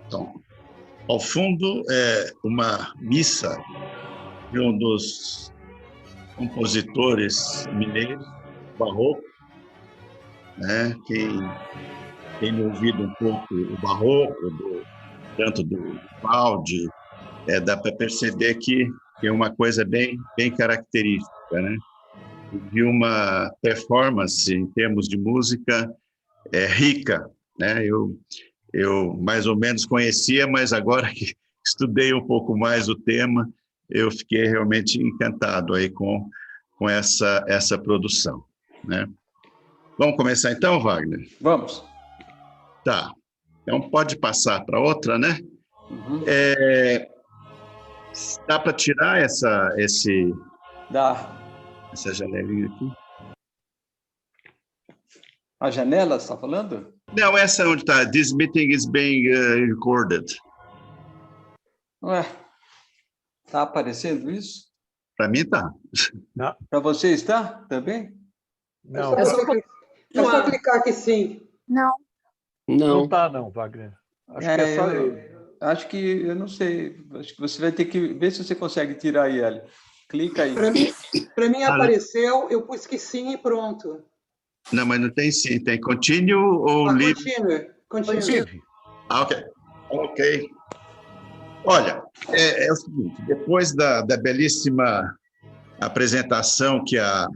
Então, ao fundo, é uma missa de um dos compositores mineiros, barroco, né? Quem tem ouvido um pouco o barroco, tanto do Vivaldi, dá para perceber que é uma coisa bem característica, né? De uma performance em termos de música rica, né? Eu mais ou menos conhecia, mas agora que estudei um pouco mais o tema, eu fiquei realmente encantado aí com essa produção, né? Vamos começar então, Wagner? Vamos. Tá. Então pode passar para outra, né? Uhum. Dá para tirar essa janelinha aqui? A janela, você está falando? Não, essa onde está. This meeting is being recorded. Ué, está aparecendo isso? Para mim está. Para você está também? Não. É só clicar aqui sim. Não. Não está, não, Wagner. Acho que é só eu. Acho que, eu não sei, acho que você vai ter que ver se você consegue tirar aí, Eli. Clica aí. Para mim apareceu, eu pus que sim e pronto. Não, mas não tem sim, tem continue ou leave? Continue. Ok. Olha, é o seguinte, depois da belíssima apresentação que a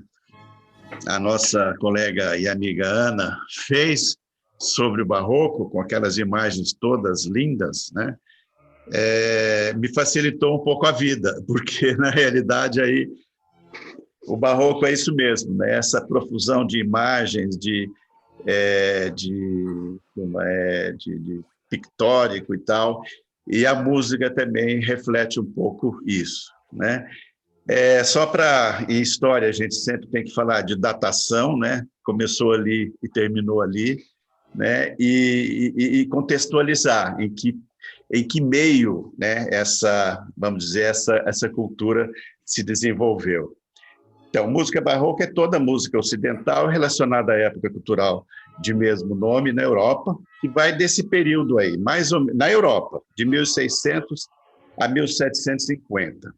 nossa colega e amiga Ana fez sobre o barroco, com aquelas imagens todas lindas, né? Me facilitou um pouco a vida, porque, na realidade, aí, o barroco é isso mesmo, né? Essa profusão de imagens, de pictórico e tal, e a música também reflete um pouco isso, né? Só para em história a gente sempre tem que falar de datação, né? Começou ali e terminou ali, né? E contextualizar em que meio, né? Vamos dizer, essa cultura se desenvolveu. Então, música barroca é toda música ocidental relacionada à época cultural de mesmo nome na Europa, que vai desse período aí, mais ou menos, na Europa, de 1600 a 1750.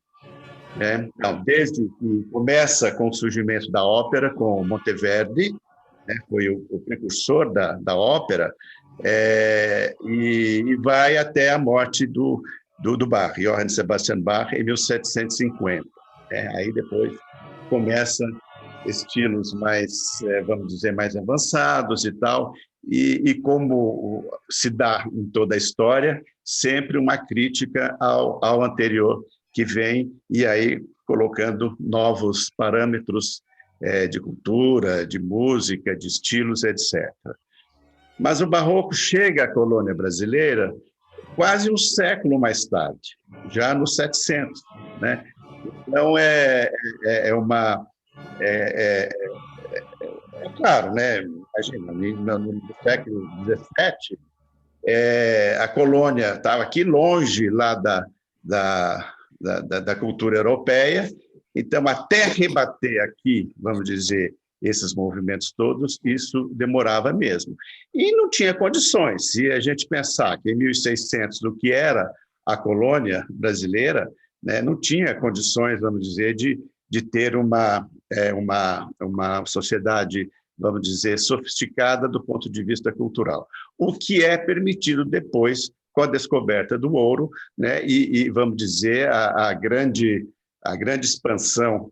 Né? Então, desde que começa com o surgimento da ópera, com Monteverdi, né? Foi o precursor da ópera, e vai até a morte do Bach, Johann Sebastian Bach, em 1750. Aí depois começa estilos mais, vamos dizer, mais avançados e tal, e como se dá em toda a história, sempre uma crítica ao anterior que vem, e aí colocando novos parâmetros de cultura, de música, de estilos, etc. Mas o barroco chega à colônia brasileira quase um século mais tarde, já no 700, né? Então, claro, né? Imagina, no século XVII, a colônia estava aqui longe lá da cultura europeia, então, até rebater aqui, vamos dizer, esses movimentos todos, isso demorava mesmo. E não tinha condições. Se a gente pensar que em 1600, do que era a colônia brasileira, né, não tinha condições, vamos dizer, de ter uma sociedade, vamos dizer, sofisticada do ponto de vista cultural. O que é permitido depois, com a descoberta do ouro, né, e vamos dizer, a grande expansão,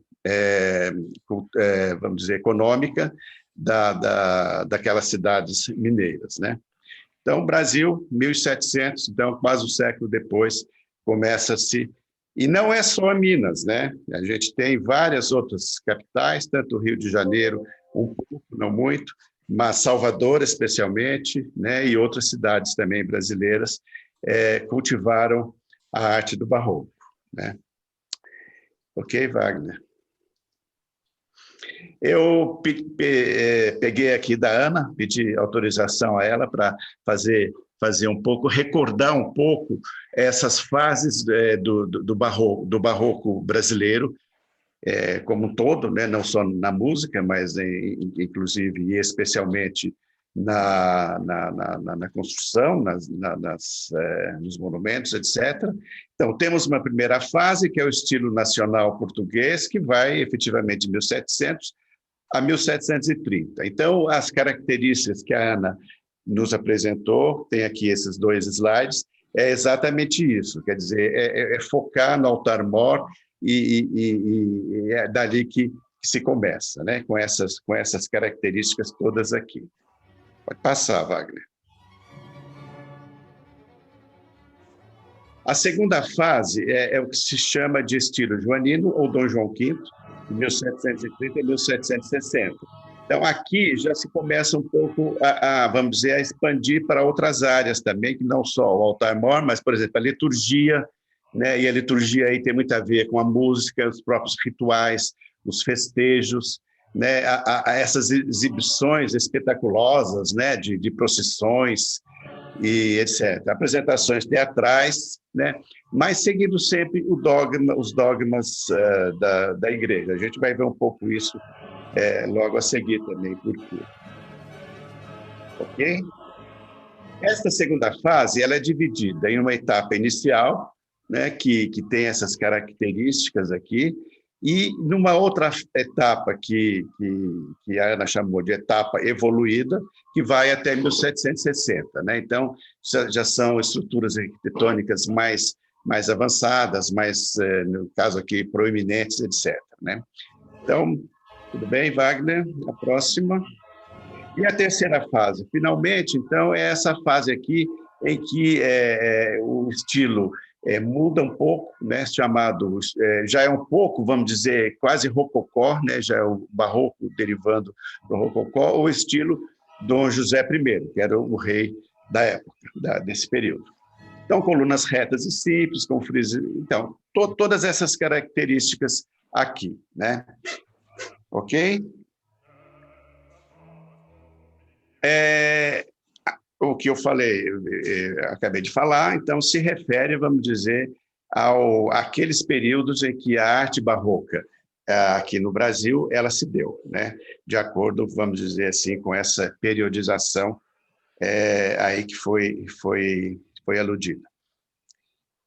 vamos dizer, econômica daquelas cidades mineiras, né? Então, Brasil, 1700, então quase um século depois, começa-se. E não é só Minas, né? A gente tem várias outras capitais, tanto o Rio de Janeiro, um pouco, não muito, mas Salvador especialmente, né? E outras cidades também brasileiras cultivaram a arte do barroco, né? Ok, Wagner? Eu peguei aqui da Ana, pedi autorização a ela para fazer um pouco, recordar um pouco essas fases do barroco brasileiro, como um todo, né? Não só na música, mas inclusive e especialmente na construção, nos monumentos, etc. Então, temos uma primeira fase, que é o estilo nacional português, que vai efetivamente de 1700 a 1730. Então, as características que a Ana nos apresentou, tem aqui esses 2 slides, é exatamente isso, quer dizer, focar no altar-mor e é dali que se começa, né? com essas características todas aqui. Pode passar, Wagner. A segunda fase é o que se chama de estilo joanino ou Dom João V, de 1730 a 1760. Então, aqui já se começa um pouco vamos dizer, a expandir para outras áreas também, que não só o altar-mor, mas, por exemplo, a liturgia, né? E a liturgia aí tem muito a ver com a música, os próprios rituais, os festejos, né? Essas exibições espetaculosas, né? de procissões e etc. Apresentações teatrais, né? Mas seguindo sempre os dogmas da igreja. A gente vai ver um pouco isso logo a seguir também, por quê. Ok? Esta segunda fase ela é dividida em uma etapa inicial, né, que tem essas características aqui, e numa outra etapa que a Ana chamou de etapa evoluída, que vai até 1760. Né? Então, já são estruturas arquitetônicas mais avançadas, no caso aqui, proeminentes, etc. Né? Então, tudo bem, Wagner? A próxima. E a terceira fase, finalmente, então, é essa fase aqui em que o estilo muda um pouco, né, já é um pouco, vamos dizer, quase rococó, né, já é o barroco derivando para o rococó, o estilo Dom José I, que era o rei da época, desse período. Então, colunas retas e simples, com friso, então, todas essas características aqui, né? Ok? O que eu falei, acabei de falar, então se refere, vamos dizer, àqueles períodos em que a arte barroca aqui no Brasil ela se deu, né? De acordo, vamos dizer assim, com essa periodização aí que foi aludida.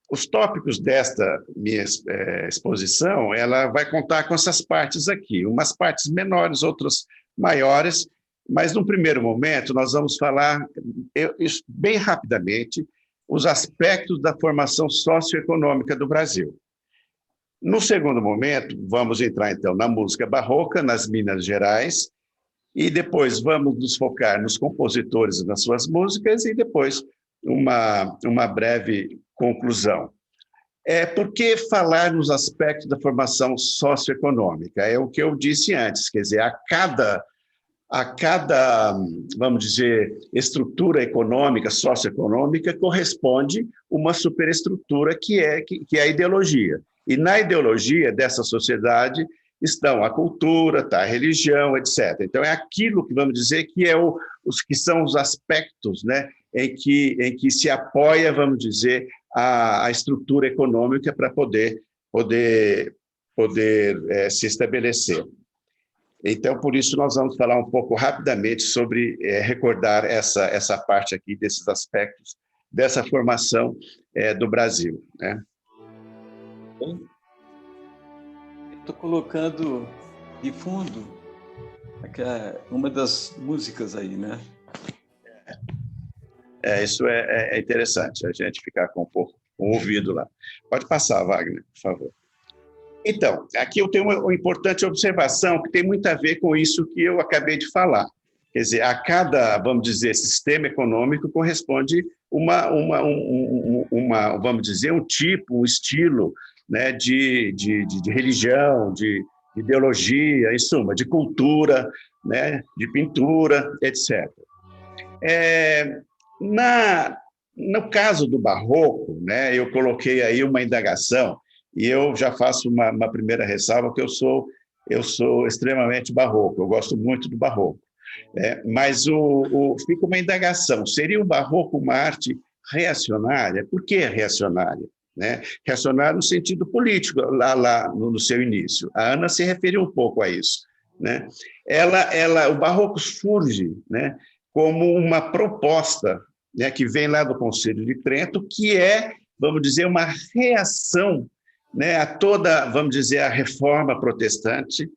Os tópicos desta minha exposição, ela vai contar com essas partes aqui, umas partes menores, outras maiores, mas, num primeiro momento, nós vamos falar, bem rapidamente, os aspectos da formação socioeconômica do Brasil. No segundo momento, vamos entrar, então, na música barroca, nas Minas Gerais, e depois vamos nos focar nos compositores e nas suas músicas, e depois uma breve conclusão. Por que falar nos aspectos da formação socioeconômica? É o que eu disse antes, quer dizer, a cada, vamos dizer, estrutura econômica, socioeconômica, corresponde uma superestrutura que é a ideologia. E na ideologia dessa sociedade estão a cultura, a religião, etc. Então, é aquilo que, vamos dizer, que são os aspectos, né, em que se apoia, vamos dizer, a estrutura econômica para poder se estabelecer. Então, por isso, nós vamos falar um pouco rapidamente sobre recordar essa parte aqui, desses aspectos, dessa formação do Brasil. Né? Estou colocando de fundo uma das músicas aí, né? Isso é interessante, a gente ficar com um pouco com o ouvido lá. Pode passar, Wagner, por favor. Então, aqui eu tenho uma importante observação que tem muito a ver com isso que eu acabei de falar. Quer dizer, a cada, vamos dizer, sistema econômico corresponde vamos dizer, um tipo, um estilo, né, de religião, de ideologia, em suma, de cultura, né, de pintura, etc. No caso do barroco, né, eu coloquei aí uma indagação, e eu já faço uma primeira ressalva, que eu sou extremamente barroco, eu gosto muito do barroco. Mas fica uma indagação, seria o barroco uma arte reacionária? Por que reacionária? Né? Reacionária no sentido político, lá no seu início. A Ana se referiu um pouco a isso. Né? O barroco surge, né, como uma proposta, né, que vem lá do Concílio de Trento, que é, vamos dizer, uma reação, né, a toda, vamos dizer, a reforma protestante,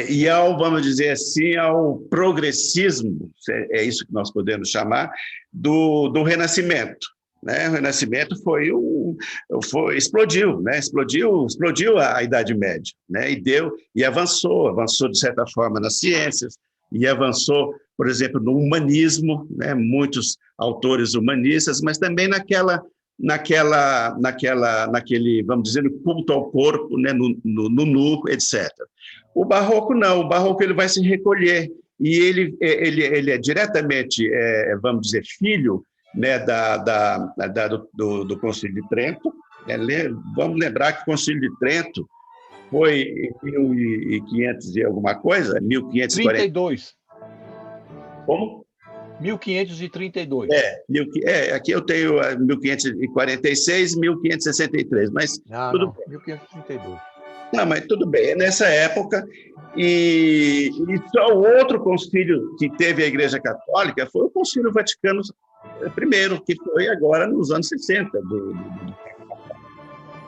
e vamos dizer assim, ao progressismo, é isso que nós podemos chamar, do Renascimento. Né? O Renascimento explodiu, né? explodiu a Idade Média, né? E avançou de certa forma nas ciências, e avançou, por exemplo, no humanismo, né? Muitos autores humanistas, mas também naquele, vamos dizer, culto ao corpo, né? no nu, etc. O barroco não, o barroco ele vai se recolher, e ele é diretamente, vamos dizer, filho, né, do Concílio de Trento. Vamos lembrar que o Concílio de Trento foi em 1500 e alguma coisa, 1542. Como? 1532. Aqui eu tenho 1546, 1563, mas tudo bem. 1532. Não, mas tudo bem, é nessa época, e só o outro concílio que teve a Igreja Católica foi o Concílio Vaticano I, que foi agora nos anos 60.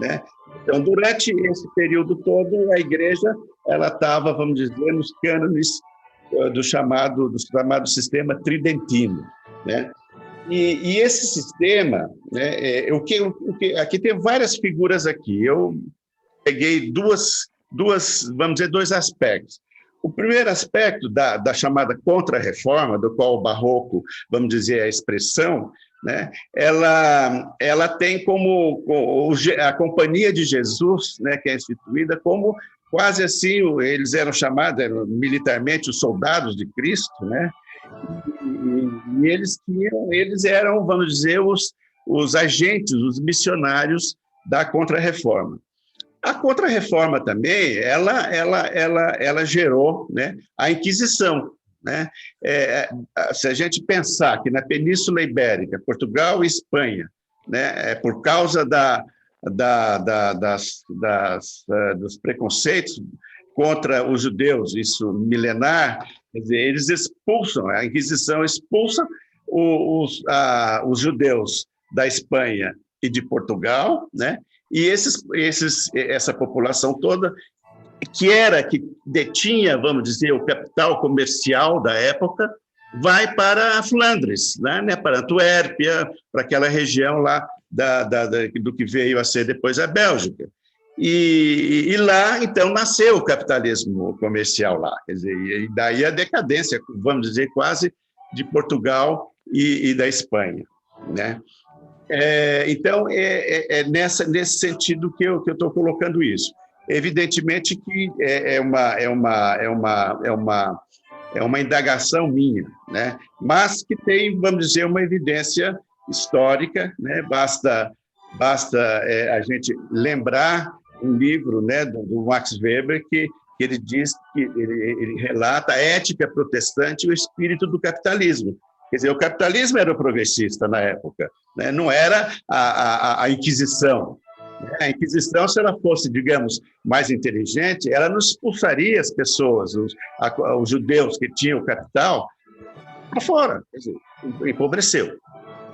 Né? Então, durante esse período todo, a Igreja estava, vamos dizer, nos cânones do chamado sistema tridentino. Né? E esse sistema, né, aqui tem várias figuras aqui, eu peguei vamos dizer, dois aspectos. O primeiro aspecto da chamada contra-reforma, do qual o barroco, vamos dizer, a expressão, né, ela tem como a Companhia de Jesus, né, que é instituída como quase assim, eles eram chamados militarmente os soldados de Cristo, né, e eles eram, vamos dizer, os agentes, os missionários da contra-reforma. A Contra-Reforma também, ela gerou, né, a Inquisição. Né? Se a gente pensar que na Península Ibérica, Portugal e Espanha, né, por causa dos preconceitos contra os judeus, isso milenar, quer dizer, eles expulsam, a Inquisição expulsa os judeus da Espanha e de Portugal, né? E essa população toda, que detinha, vamos dizer, o capital comercial da época, vai para a Flandres, né? Para Antuérpia, para aquela região lá do que veio a ser depois a Bélgica. E lá, então, nasceu o capitalismo comercial lá. Quer dizer, e daí a decadência, vamos dizer, quase de Portugal e da Espanha, né? Então, nesse sentido que eu estou colocando isso. Evidentemente que é uma indagação minha, né? Mas que tem, vamos dizer, uma evidência histórica, né? Basta a gente lembrar um livro, né, do Max Weber, que ele diz, que ele relata a ética protestante e o espírito do capitalismo. Quer dizer, o capitalismo era o progressista na época, né? Não era a Inquisição. A Inquisição, se ela fosse, digamos, mais inteligente, ela não expulsaria as pessoas, os judeus que tinham capital, para fora, quer dizer, empobreceu.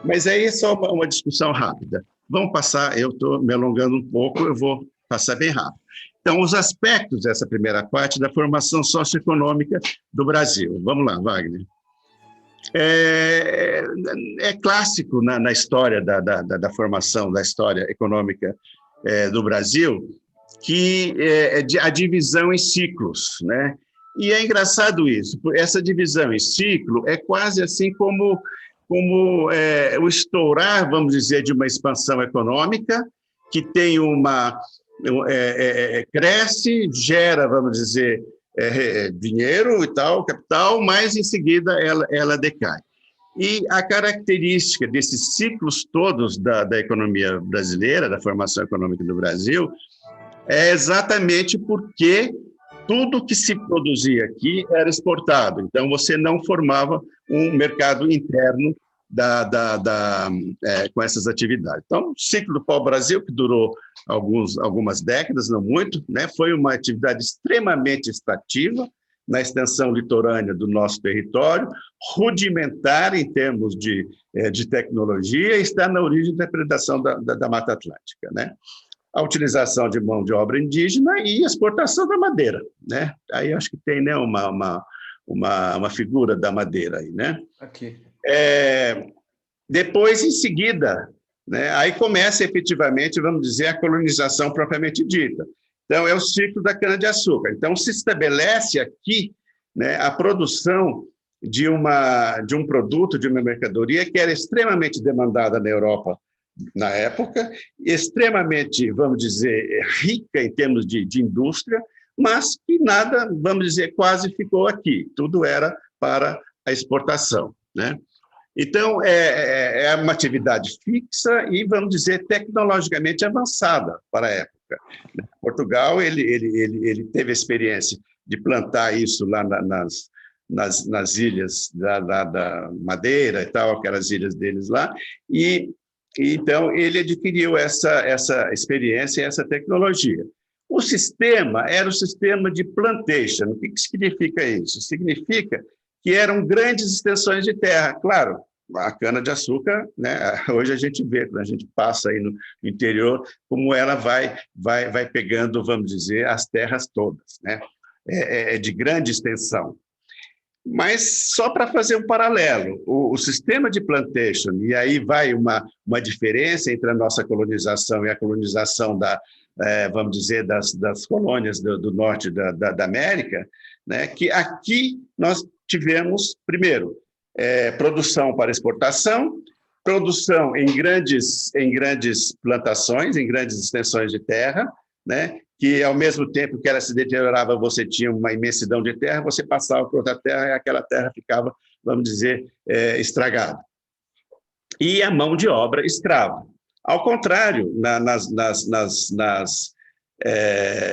Mas aí é só uma discussão rápida. Vamos passar, eu estou me alongando um pouco, eu vou passar bem rápido. Então, os aspectos dessa primeira parte da formação socioeconômica do Brasil. Vamos lá, Wagner. É clássico na história da formação da história econômica do Brasil que a divisão em ciclos, né? E é engraçado isso, essa divisão em ciclo é quase assim como o estourar, vamos dizer, de uma expansão econômica, que tem cresce, gera, vamos dizer, dinheiro e tal, capital, mas em seguida ela decai. E a característica desses ciclos todos da economia brasileira, da formação econômica do Brasil, é exatamente porque tudo que se produzia aqui era exportado. Então, você não formava um mercado interno com essas atividades. Então, o ciclo do pau-brasil, que durou algumas décadas, não muito, né, foi uma atividade extremamente extrativa na extensão litorânea do nosso território, rudimentar em termos de tecnologia, e está na origem da predação da Mata Atlântica, né? A utilização de mão de obra indígena e a exportação da madeira, né? Aí acho que tem, né, uma figura da madeira aí, né? Aqui. Depois, em seguida, né, aí começa efetivamente, vamos dizer, a colonização propriamente dita. Então, é o ciclo da cana-de-açúcar. Então, se estabelece aqui, né, a produção de um produto, de uma mercadoria que era extremamente demandada na Europa na época, extremamente, vamos dizer, rica em termos de indústria, mas que nada, vamos dizer, quase ficou aqui. Tudo era para a exportação, né? Então, é uma atividade fixa e, vamos dizer, tecnologicamente avançada para a época. Portugal, ele teve a experiência de plantar isso lá nas ilhas da Madeira e tal, aquelas ilhas deles lá, e então ele adquiriu essa experiência e essa tecnologia. O sistema era o sistema de plantation. O que significa isso? Significa que eram grandes extensões de terra. Claro, a cana-de-açúcar, né, hoje a gente vê, quando a gente passa aí no interior, como ela vai pegando, vamos dizer, as terras todas, né? É de grande extensão. Mas só para fazer um paralelo, o sistema de plantation, e aí vai uma diferença entre a nossa colonização e a colonização vamos dizer, das colônias do norte da América, né, que aqui nós tivemos, primeiro, produção para exportação, produção em grandes plantações, em grandes extensões de terra, né, que, ao mesmo tempo que ela se deteriorava, você tinha uma imensidão de terra, você passava por outra terra e aquela terra ficava, vamos dizer, estragada. E a mão de obra escrava. Ao contrário,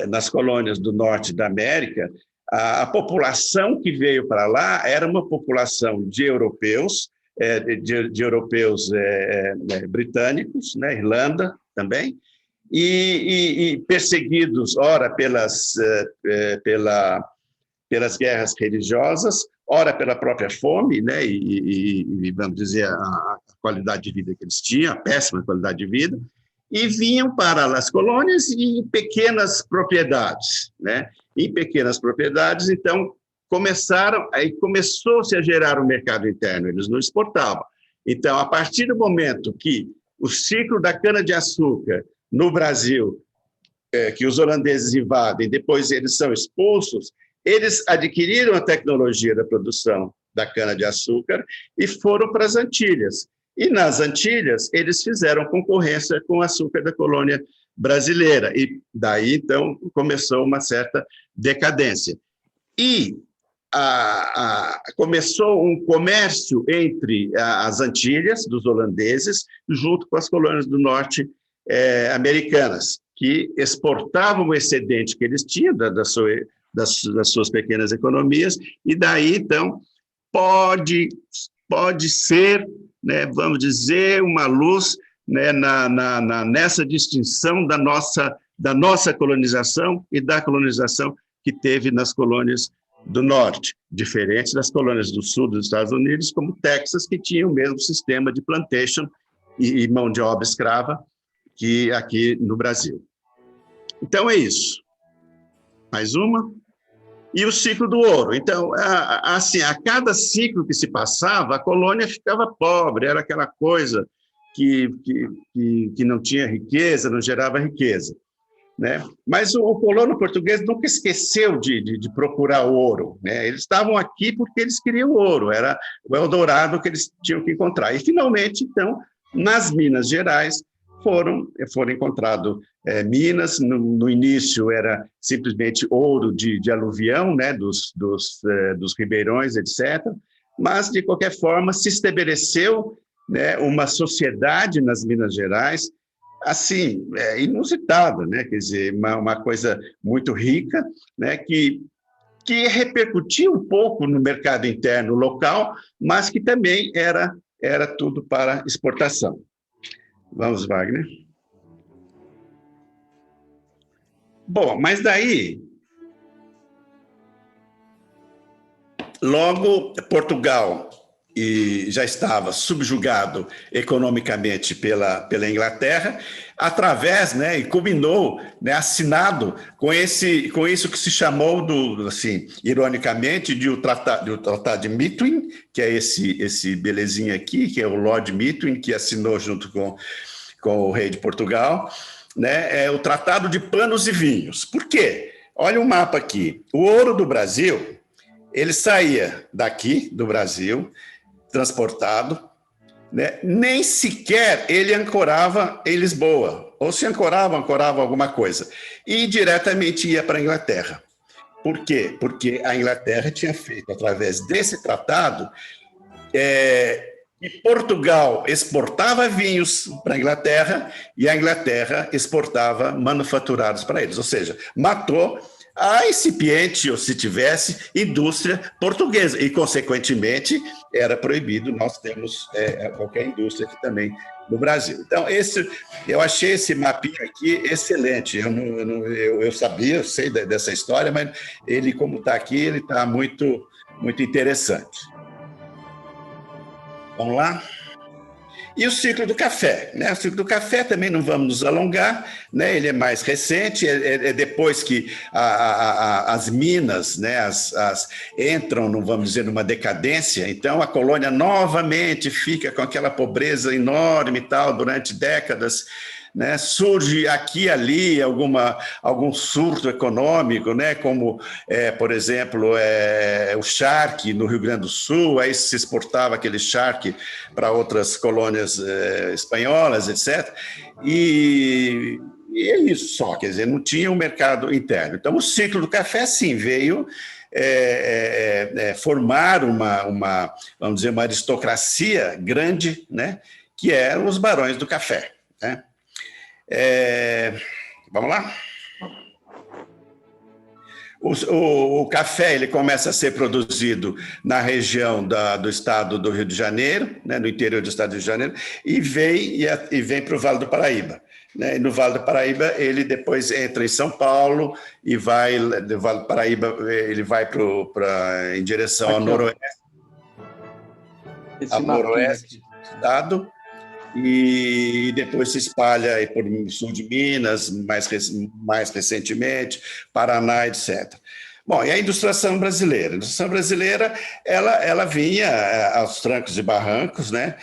nas colônias do norte da América, a população que veio para lá era uma população de europeus, britânicos, né, Irlanda também, e perseguidos, ora pelas guerras religiosas, ora pela própria fome, né, e vamos dizer, a qualidade de vida que eles tinham, a péssima qualidade de vida, e vinham para as colônias em pequenas propriedades, né? Em pequenas propriedades, então, começou-se a gerar um mercado interno, eles não exportavam. Então, a partir do momento que o ciclo da cana-de-açúcar no Brasil, que os holandeses invadem, depois eles são expulsos, eles adquiriram a tecnologia da produção da cana-de-açúcar e foram para as Antilhas. E nas Antilhas, eles fizeram concorrência com o açúcar da colônia brasileira. E daí, então, começou uma certa decadência. E começou um comércio entre as Antilhas, dos holandeses, junto com as colônias do norte americanas, que exportavam o excedente que eles tinham das suas pequenas economias, e daí, então, pode ser, né, vamos dizer, uma luz, né, nessa distinção da nossa colonização e da colonização que teve nas colônias do norte, diferente das colônias do sul dos Estados Unidos, como Texas, que tinha o mesmo sistema de plantation e mão de obra escrava que aqui no Brasil. Então, é isso. Mais uma. E o ciclo do ouro. Então, assim, a cada ciclo que se passava, a colônia ficava pobre, era aquela coisa que não tinha riqueza, não gerava riqueza. né? Mas o colono português nunca esqueceu de procurar ouro, né? Eles estavam aqui porque eles queriam ouro, era o Eldorado que eles tinham que encontrar. E, finalmente, então, nas Minas Gerais, foram encontradas minas. No início era simplesmente ouro de aluvião, né? dos ribeirões, etc. Mas, de qualquer forma, se estabeleceu, né, uma sociedade nas Minas Gerais, assim, inusitada, né? Quer dizer, uma coisa muito rica, né? Que repercutia um pouco no mercado interno local, mas que também era tudo para exportação. Vamos, Wagner. Bom, mas daí, logo, Portugal já estava subjugado economicamente pela Inglaterra, através, né, e culminou, né, assinado com isso que se chamou, assim, ironicamente, de o Tratado de Methuen, que é esse belezinha aqui, que é o Lord Methuen, que assinou junto com o rei de Portugal, né, é o Tratado de Panos e Vinhos. Por quê? Olha o mapa aqui. O ouro do Brasil, ele saía daqui, do Brasil, transportado, né? Nem sequer ele ancorava em Lisboa, ou se ancorava alguma coisa, e diretamente ia para a Inglaterra. Por quê? Porque a Inglaterra tinha feito, através desse tratado, e Portugal exportava vinhos para a Inglaterra e a Inglaterra exportava manufaturados para eles, ou seja, matou a incipiente, ou se tivesse, indústria portuguesa, e, consequentemente, era proibido nós termos qualquer indústria aqui também no Brasil. Então, eu achei esse mapinha aqui excelente. Eu sabia, eu sei dessa história, mas ele, como está aqui, ele está muito, muito interessante. Vamos lá? E o ciclo do café, né? O ciclo do café também não vamos nos alongar, né? Ele é mais recente, é depois que as minas, né, entram, não vamos dizer, numa decadência. Então a colônia novamente fica com aquela pobreza enorme e tal durante décadas, né? Surge aqui e ali algum surto econômico, né? Como, por exemplo, o charque no Rio Grande do Sul, aí se exportava aquele charque para outras colônias espanholas, etc. E é isso só, quer dizer, não tinha um mercado interno. Então, o ciclo do café, sim, veio formar vamos dizer, uma aristocracia grande, né? Que eram os barões do café, né? Vamos lá? O café ele começa a ser produzido na região do estado do Rio de Janeiro, né, no interior do estado do Rio de Janeiro, e vem para o Vale do Paraíba. Né? E no Vale do Paraíba, ele depois entra em São Paulo e vai, do Vale do Paraíba, ele vai em direção aqui, ao noroeste, do estado, e depois se espalha por sul de Minas, mais recentemente, Paraná, etc. Bom, e a industrialização brasileira? A industrialização brasileira, ela vinha aos trancos e barrancos, né?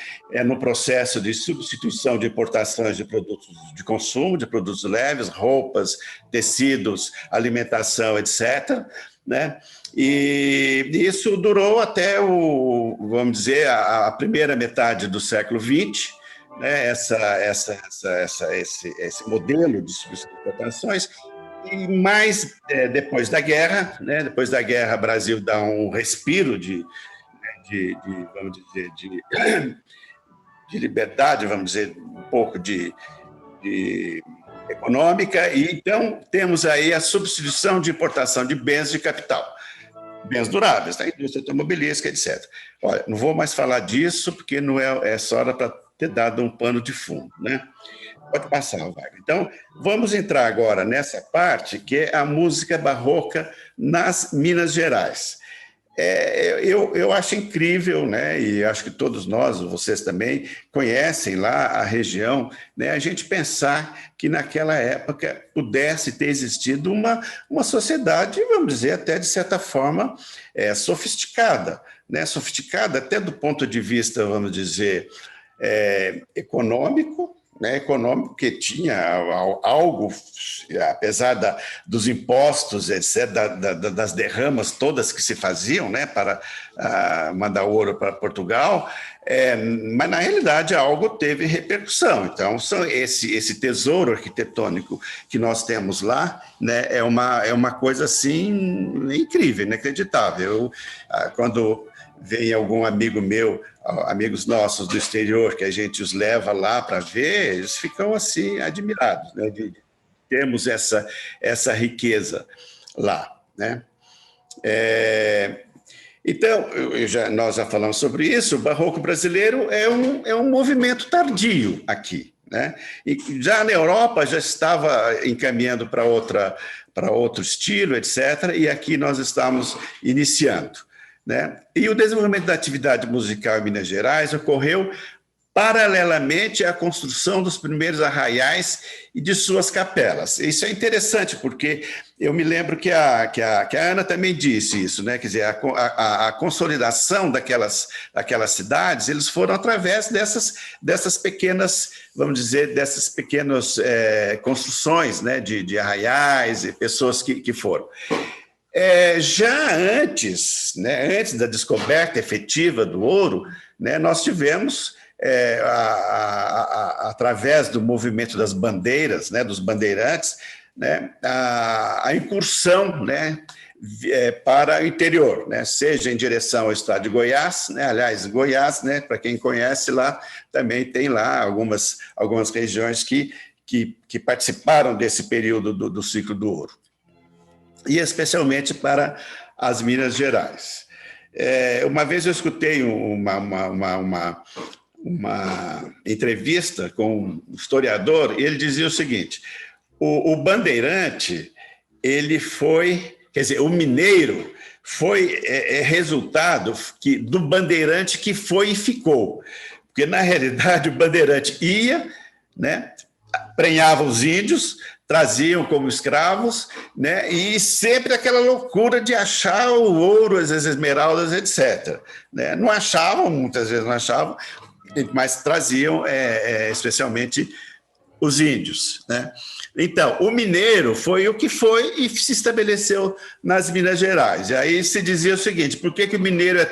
No processo de substituição de importações de produtos de consumo, de produtos leves, roupas, tecidos, alimentação, etc., né? E isso durou até vamos dizer, a primeira metade do século XX, né, esse modelo de substituições, e mais depois da guerra, né, depois da guerra, o Brasil dá um respiro vamos dizer, de liberdade, vamos dizer, um pouco de econômica, e então temos aí a substituição de importação de bens de capital, bens duráveis, da indústria automobilística, etc. Olha, não vou mais falar disso, porque não é só hora para ter dado um pano de fundo, né? Pode passar, Wagner. Então, vamos entrar agora nessa parte que é a música barroca nas Minas Gerais. Eu acho incrível, né? E acho que todos nós, vocês também, conhecem lá a região, né? A gente pensar que naquela época pudesse ter existido uma sociedade, vamos dizer, até de certa forma, sofisticada, né? Sofisticada até do ponto de vista, vamos dizer, econômico, né, econômico, que tinha algo, apesar dos impostos, etc., das derramas todas que se faziam, né, para mandar ouro para Portugal, mas, na realidade, algo teve repercussão. Então, esse tesouro arquitetônico que nós temos lá, né, é uma coisa, assim, incrível, inacreditável. Quando vem algum amigo meu, amigos nossos do exterior, que a gente os leva lá para ver, eles ficam assim admirados, né, de termos essa riqueza lá, né? Então, nós já falamos sobre isso. O barroco brasileiro é um movimento tardio aqui, né? E já na Europa já estava encaminhando para outro estilo, etc., e aqui nós estamos iniciando, né? E o desenvolvimento da atividade musical em Minas Gerais ocorreu paralelamente à construção dos primeiros arraiais e de suas capelas. Isso é interessante, porque eu me lembro que a Ana também disse isso, né? Quer dizer, a consolidação daquelas cidades, eles foram através dessas pequenas, vamos dizer, dessas pequenas construções, né? De arraiais e pessoas que foram. Já antes, né, antes da descoberta efetiva do ouro, né, nós tivemos, através do movimento das bandeiras, né, dos bandeirantes, né, a incursão, né, para o interior, né, seja em direção ao estado de Goiás, né, aliás, Goiás, né, para quem conhece lá, também tem lá algumas regiões que participaram desse período do ciclo do ouro, e especialmente para as Minas Gerais. Uma vez eu escutei uma entrevista com um historiador, e ele dizia o seguinte: o bandeirante, ele foi, quer dizer, o mineiro foi resultado do bandeirante que foi e ficou, porque na realidade o bandeirante ia, né, prenhava os índios, traziam como escravos, né, e sempre aquela loucura de achar o ouro, as esmeraldas, etc., né? Não achavam, muitas vezes não achavam, mas traziam especialmente os índios, né? Então, o mineiro foi o que foi e se estabeleceu nas Minas Gerais. E aí se dizia o seguinte: por que o mineiro é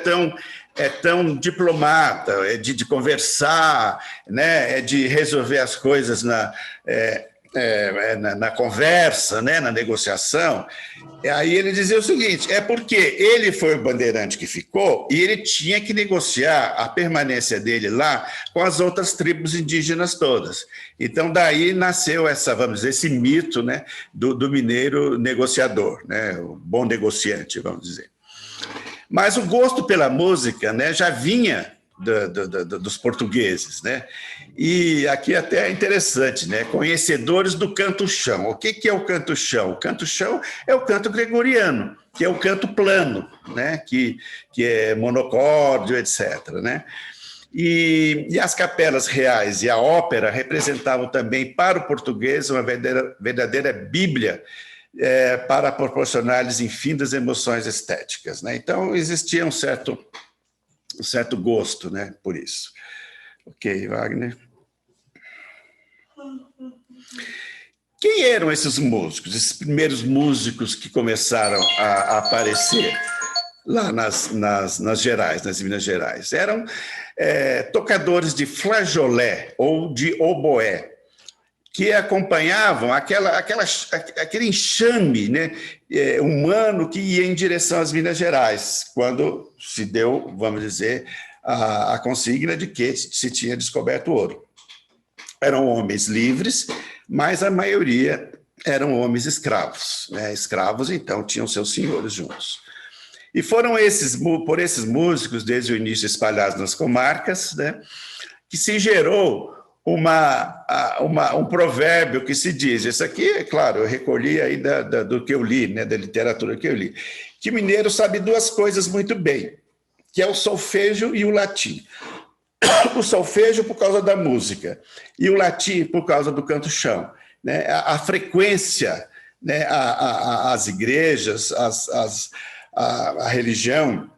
tão diplomata, de conversar, né, de resolver as coisas na conversa, né, na negociação? E aí ele dizia o seguinte: é porque ele foi o bandeirante que ficou e ele tinha que negociar a permanência dele lá com as outras tribos indígenas todas. Então, daí nasceu vamos dizer, esse mito, né, do mineiro negociador, né, o bom negociante, vamos dizer. Mas o gosto pela música, né, já vinha dos portugueses, né? E aqui até é interessante, né? Conhecedores do canto-chão. O que é o canto-chão? O canto-chão é o canto gregoriano, que é o canto plano, né? Que é monocórdio, etc., né? E as capelas reais e a ópera representavam também para o português uma verdadeira bíblia para proporcionar-lhes infindas emoções estéticas, né? Então existia um certo gosto, né, por isso. Ok, Wagner. Quem eram esses músicos, esses primeiros músicos que começaram a aparecer lá nas Gerais, nas Minas Gerais? Eram tocadores de flageolé ou de oboé, que acompanhavam aquele enxame, né, humano que ia em direção às Minas Gerais, quando se deu, vamos dizer, a consigna de que se tinha descoberto ouro. Eram homens livres, mas a maioria eram homens escravos, né? Escravos, então, tinham seus senhores juntos. E foram por esses músicos, desde o início espalhados nas comarcas, né, que se gerou um provérbio que se diz, isso aqui, é claro, eu recolhi aí do que eu li, né, da literatura que eu li, que mineiro sabe duas coisas muito bem, que é o solfejo e o latim. O solfejo por causa da música e o latim por causa do canto-chão, né? A frequência, né, às igrejas, a religião,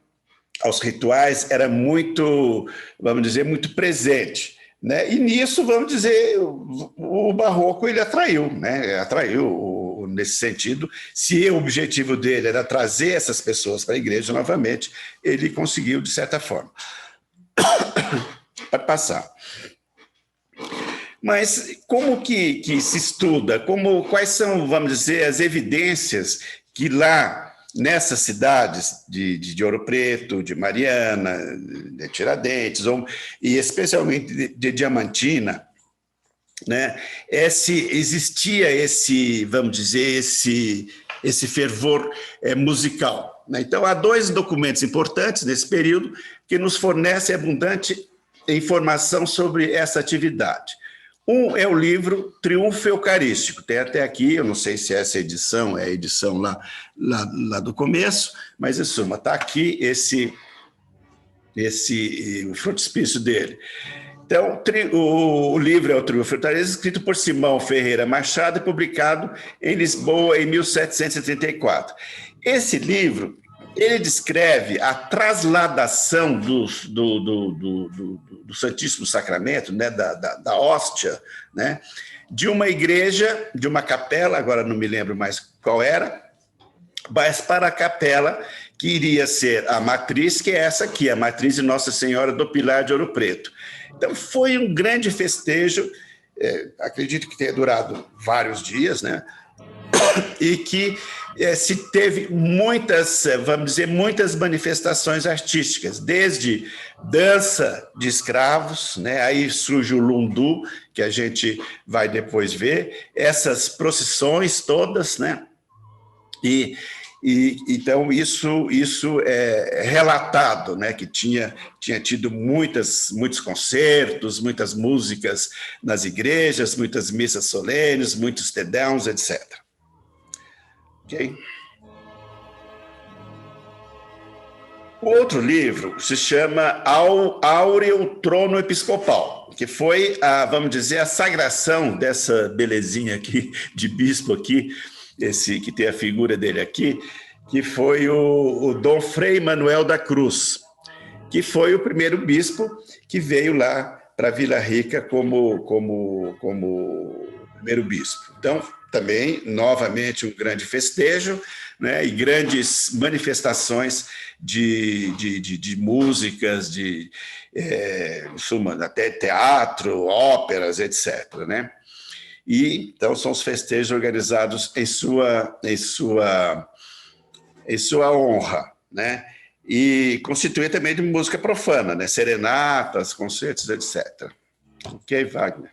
aos rituais, era muito, vamos dizer, muito presente, né? E nisso, vamos dizer, o barroco ele atraiu, né? Atraiu nesse sentido. Se o objetivo dele era trazer essas pessoas para a igreja novamente, ele conseguiu, de certa forma. Pode passar. Mas como que se estuda? Quais são, vamos dizer, as evidências que lá, nessas cidades de Ouro Preto, de Mariana, de Tiradentes, e especialmente de Diamantina, né, existia esse, vamos dizer, esse fervor musical, né? Então, há dois documentos importantes nesse período que nos fornecem abundante informação sobre essa atividade. Um é o livro Triunfo Eucarístico, tem até aqui, eu não sei se essa edição é a edição lá do começo, mas, em suma, está aqui o frontispício dele. Então, o livro é o Triunfo Eucarístico, escrito por Simão Ferreira Machado e publicado em Lisboa em 1734. Esse livro, ele descreve a trasladação do Santíssimo Sacramento, né, da hóstia, né, de uma igreja, de uma capela, agora não me lembro mais qual era, mas para a capela que iria ser a matriz, que é essa aqui, a matriz de Nossa Senhora do Pilar de Ouro Preto. Então, foi um grande festejo, acredito que tenha durado vários dias, né? E que se teve muitas, vamos dizer, muitas manifestações artísticas, desde dança de escravos, né? Aí surge o lundu, que a gente vai depois ver, essas procissões todas, né? Então, isso é relatado, né, que tinha tido muitos concertos, muitas músicas nas igrejas, muitas missas solenes, muitos te-deums, etc. Ok? O outro livro se chama Áureo Trono Episcopal, que foi, vamos dizer, a sagração dessa belezinha aqui, de bispo aqui, esse que tem a figura dele aqui, que foi o Dom Frei Manuel da Cruz, que foi o primeiro bispo que veio lá para Vila Rica como primeiro bispo. Então, também, novamente, um grande festejo, né, e grandes manifestações de músicas, até teatro, óperas, etc., né? E, então, são os festejos organizados em sua honra, né? E constitui também de música profana, né? Serenatas, concertos, etc. Ok, Wagner?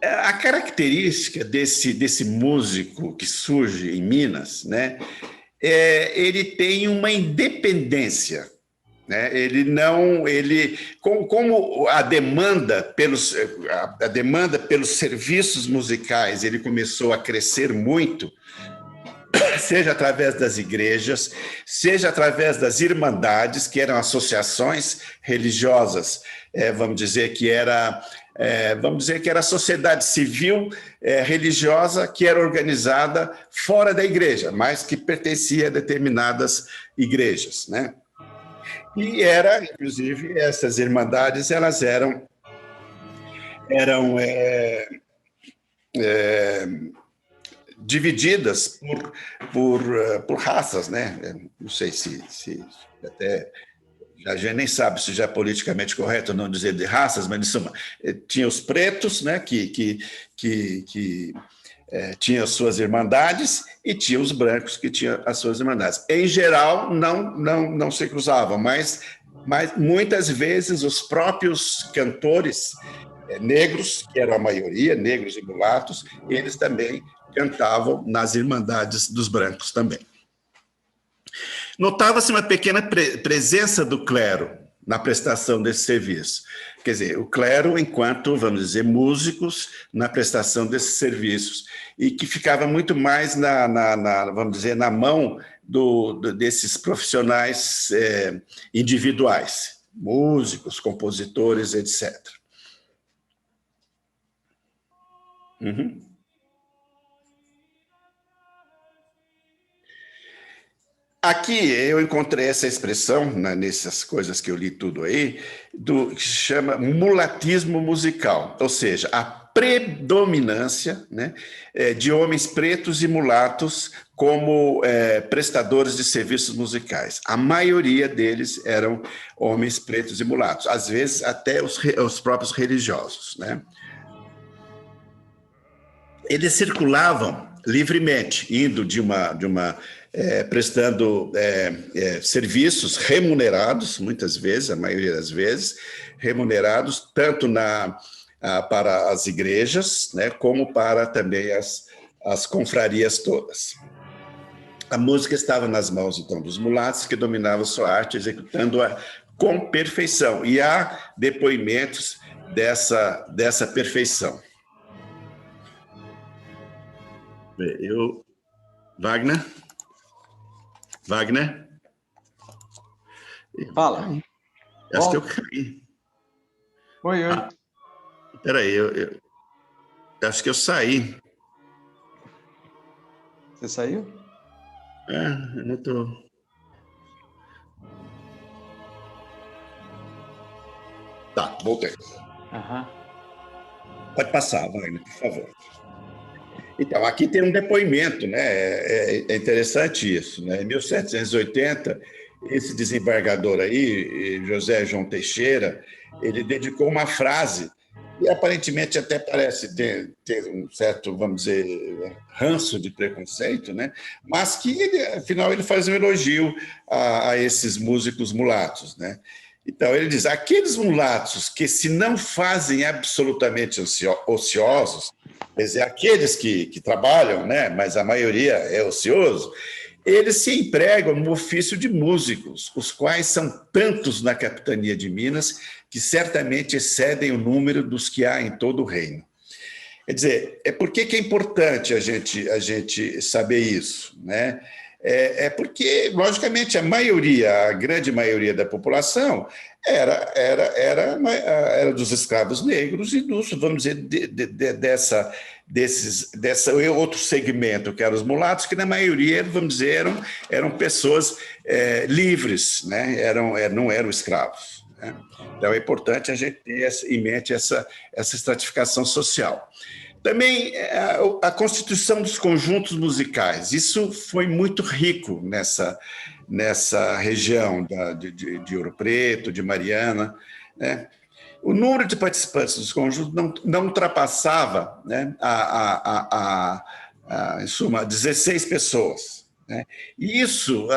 A característica desse músico que surge em Minas, né? Ele tem uma independência, né? Como a demanda pelos serviços musicais ele começou a crescer muito, seja através das igrejas, seja através das irmandades, que eram associações religiosas, vamos dizer que era a sociedade civil religiosa que era organizada fora da igreja, mas que pertencia a determinadas igrejas, né? E inclusive, essas irmandades, elas eram divididas por raças, né? Não sei se até já nem sabe se já é politicamente correto não dizer de raças, mas, em suma, tinha os pretos, né, que tinham as suas irmandades, e tinha os brancos que tinham as suas irmandades. Em geral, não se cruzavam, mas muitas vezes os próprios cantores negros, que eram a maioria, negros e mulatos, eles também cantavam nas irmandades dos brancos também. Notava-se uma pequena presença do clero na prestação desse serviço. Quer dizer, o clero enquanto, vamos dizer, músicos na prestação desses serviços, e que ficava muito mais vamos dizer, na mão desses profissionais individuais, músicos, compositores, etc. Aqui eu encontrei essa expressão, né, nessas coisas que eu li tudo aí, que se chama mulatismo musical, ou seja, a predominância, né, de homens pretos e mulatos como prestadores de serviços musicais. A maioria deles eram homens pretos e mulatos, às vezes até os próprios religiosos, né? Eles circulavam livremente, indo prestando serviços remunerados, muitas vezes, a maioria das vezes, remunerados, tanto para as igrejas, né, como para também as confrarias todas. A música estava nas mãos, então, dos mulatos, que dominavam sua arte, executando-a com perfeição. E há depoimentos dessa perfeição. Wagner? Fala. Acho que eu caí. Oi. Espera aí, eu acho que eu saí. Você saiu? Eu não estou... Tá, voltei. Aham. Pode passar, Wagner, por favor. Então, aqui tem um depoimento, né? É interessante isso, né? Em 1780, esse desembargador aí, José João Teixeira, ele dedicou uma frase e aparentemente até parece ter um certo, vamos dizer, ranço de preconceito, né? Mas que, afinal, ele faz um elogio a esses músicos mulatos, né? Então, ele diz, aqueles mulatos que se não fazem absolutamente ociosos, quer dizer, aqueles que trabalham, né, mas a maioria é ocioso, eles se empregam no ofício de músicos, os quais são tantos na capitania de Minas que certamente excedem o número dos que há em todo o reino. Quer dizer, por que é importante a gente saber isso, né? Porque, logicamente, a grande maioria da população era dos escravos negros e dos, vamos dizer, desse outro segmento, que eram os mulatos, que na maioria, vamos dizer, eram pessoas livres, né? Não eram escravos, né? Então é importante a gente ter em mente essa estratificação social. Também a constituição dos conjuntos musicais, isso foi muito rico nessa região de Ouro Preto, de Mariana, né? O número de participantes dos conjuntos não ultrapassava, né, em suma, 16 pessoas, né? E isso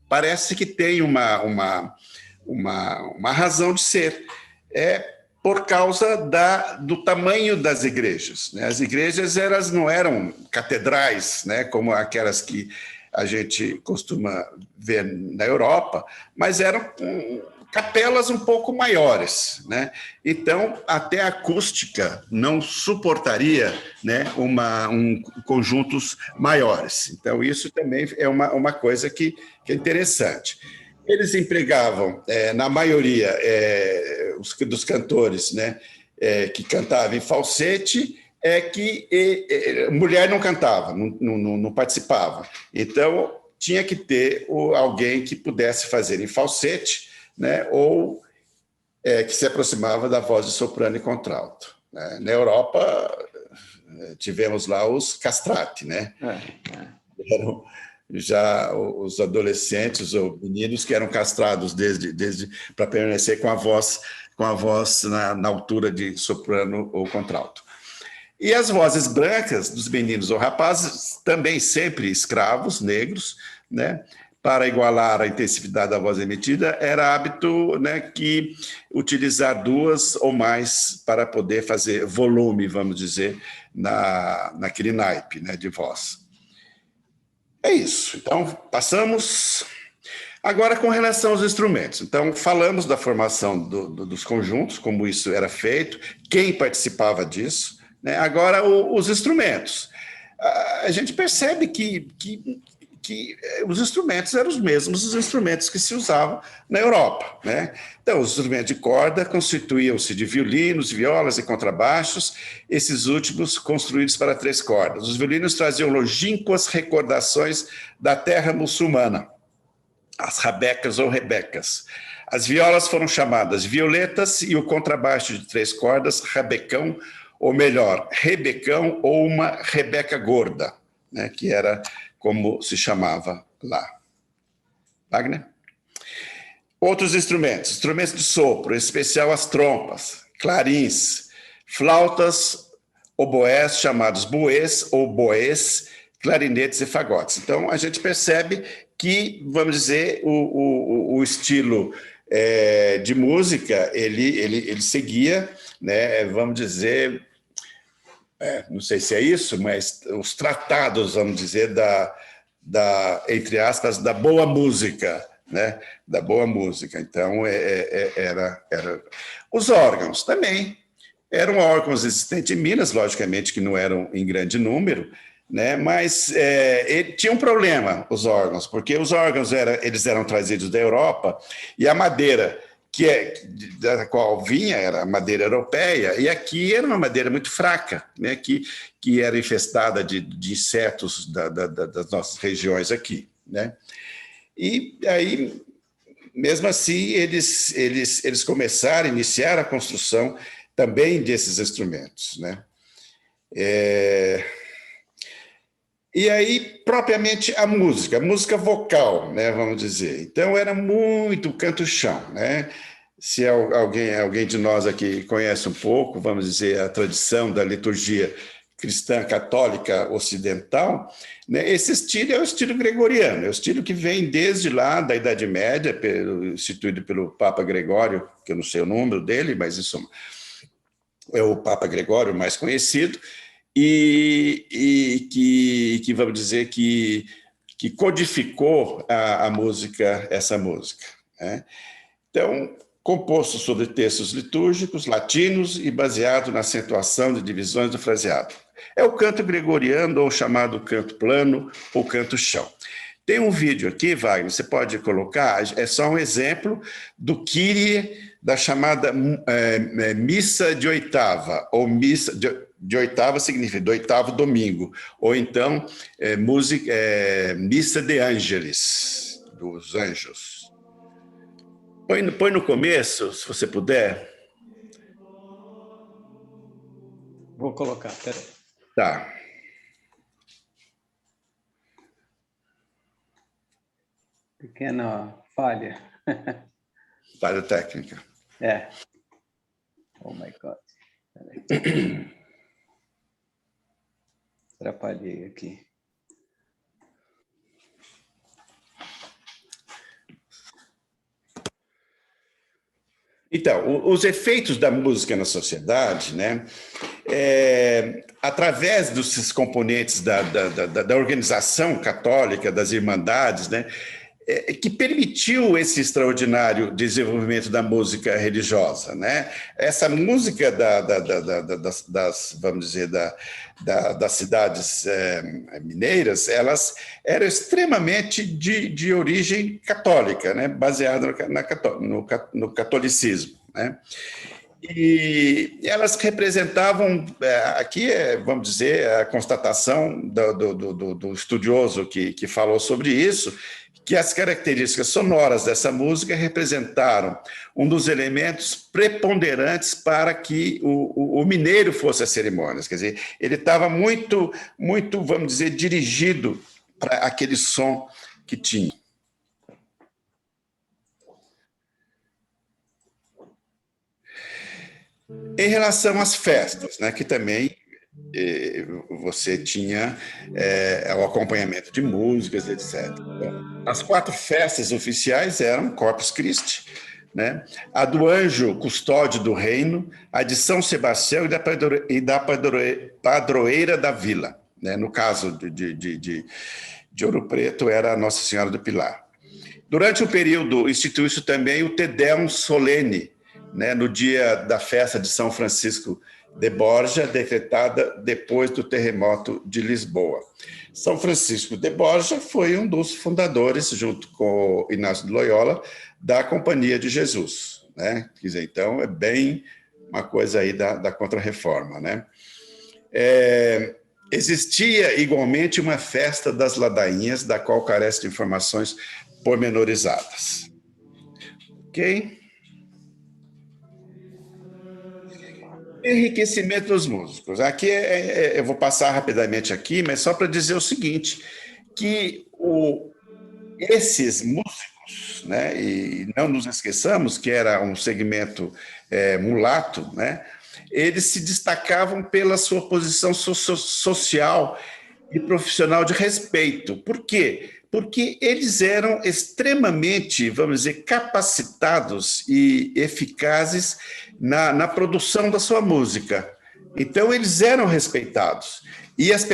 parece que tem uma razão de ser. Por causa do tamanho das igrejas, né? As igrejas não eram catedrais, né, como aquelas que a gente costuma ver na Europa, mas eram capelas um pouco maiores, né? Então, até a acústica não suportaria, né, conjuntos maiores. Então, isso também é uma coisa que é interessante. Eles empregavam, na maioria, dos cantores, né, que cantavam em falsete, mulher não cantava, não participava. Então, tinha que ter alguém que pudesse fazer em falsete, né, ou que se aproximava da voz de soprano e contralto, né? Na Europa, tivemos lá os castrati, né? Eram já os adolescentes ou meninos que eram castrados desde para permanecer com a voz na altura de soprano ou contralto. E as vozes brancas dos meninos ou rapazes, também sempre escravos, negros, né? Para igualar a intensividade da voz emitida, era hábito, né, que utilizar duas ou mais para poder fazer volume, vamos dizer, naquele naipe, né, de voz. É isso. Então, passamos. Agora, com relação aos instrumentos. Então, falamos da formação dos conjuntos, como isso era feito, quem participava disso, né? Agora, os instrumentos. A gente percebe que os instrumentos eram os mesmos os instrumentos que se usavam na Europa, né? Então, os instrumentos de corda constituíam-se de violinos, violas e contrabaixos, esses últimos construídos para 3 cordas. Os violinos traziam longínquas recordações da terra muçulmana, as rabecas ou rebecas. As violas foram chamadas violetas e o contrabaixo de 3 cordas, rabecão, ou melhor, rebecão ou uma rebeca gorda, né, que era como se chamava lá. Wagner? Outros instrumentos de sopro, em especial as trompas, clarins, flautas, oboés, chamados buês ou boês, clarinetes e fagotes. Então, a gente percebe que, vamos dizer, o estilo de música, ele seguia, né, vamos dizer, não sei se é isso, mas os tratados, vamos dizer, entre aspas, da boa música, né, da boa música. Então, era... Os órgãos também eram órgãos existentes em Minas, logicamente que não eram em grande número, né, mas tinha um problema, os órgãos, porque os órgãos eles eram trazidos da Europa e a madeira da qual vinha era a madeira europeia, e aqui era uma madeira muito fraca, né, que era infestada de insetos das nossas regiões aqui, né? E aí, mesmo assim, eles começaram a iniciar a construção também desses instrumentos, né? E aí, propriamente, a música vocal, né, vamos dizer. Então, era muito canto-chão, né? Se alguém de nós aqui conhece um pouco, vamos dizer, a tradição da liturgia cristã católica ocidental, né, esse estilo é o estilo gregoriano, é o estilo que vem desde lá da Idade Média, instituído pelo Papa Gregório, que eu não sei o número dele, mas isso é o Papa Gregório mais conhecido, e que vamos dizer, que codificou a música, essa música, né? Então, composto sobre textos litúrgicos, latinos e baseado na acentuação de divisões do fraseado. É o canto gregoriano, ou chamado canto plano, ou canto chão. Tem um vídeo aqui, Wagner, você pode colocar, é só um exemplo do Kyrie, da chamada missa de oitava, ou missa de oitava significa do oitavo domingo, ou então missa de ângeles, dos anjos. Põe no começo, se você puder. Vou colocar, peraí. Tá. Pequena falha. Falha técnica. Oh, my God. Peraí. Atrapalhei aqui. Então, os efeitos da música na sociedade, né, através desses componentes da organização católica, das irmandades, né, que permitiu esse extraordinário desenvolvimento da música religiosa, né? Essa música das, vamos dizer, das cidades mineiras, elas eram extremamente de origem católica, né? Baseada no catolicismo, né? E elas representavam, aqui vamos dizer, a constatação do estudioso que falou sobre isso, que as características sonoras dessa música representaram um dos elementos preponderantes para que o mineiro fosse às cerimônias. Quer dizer, ele estava muito, vamos dizer, dirigido para aquele som que tinha. Em relação às festas, né, que também você tinha o acompanhamento de músicas, etc. Então, as 4 festas oficiais eram Corpus Christi, né, a do Anjo Custódio do Reino, a de São Sebastião e da Padroeira da Vila. Né, no caso de Ouro Preto, era a Nossa Senhora do Pilar. Durante o período, instituiu-se também o Te Deum Solene, né, no dia da festa de São Francisco de Borja, decretada depois do terremoto de Lisboa. São Francisco de Borja foi um dos fundadores, junto com Inácio de Loyola, da Companhia de Jesus, né? Quer dizer, então, é bem uma coisa aí da Contra-Reforma, né? Existia igualmente uma festa das ladainhas, da qual carece de informações pormenorizadas. Ok? Enriquecimento dos músicos. Aqui eu vou passar rapidamente aqui, mas só para dizer o seguinte, que esses músicos, né, e não nos esqueçamos que era um segmento mulato, né, eles se destacavam pela sua posição social e profissional de respeito. Por quê? Porque eles eram extremamente, vamos dizer, capacitados e eficazes na produção da sua música. Então, eles eram respeitados. E as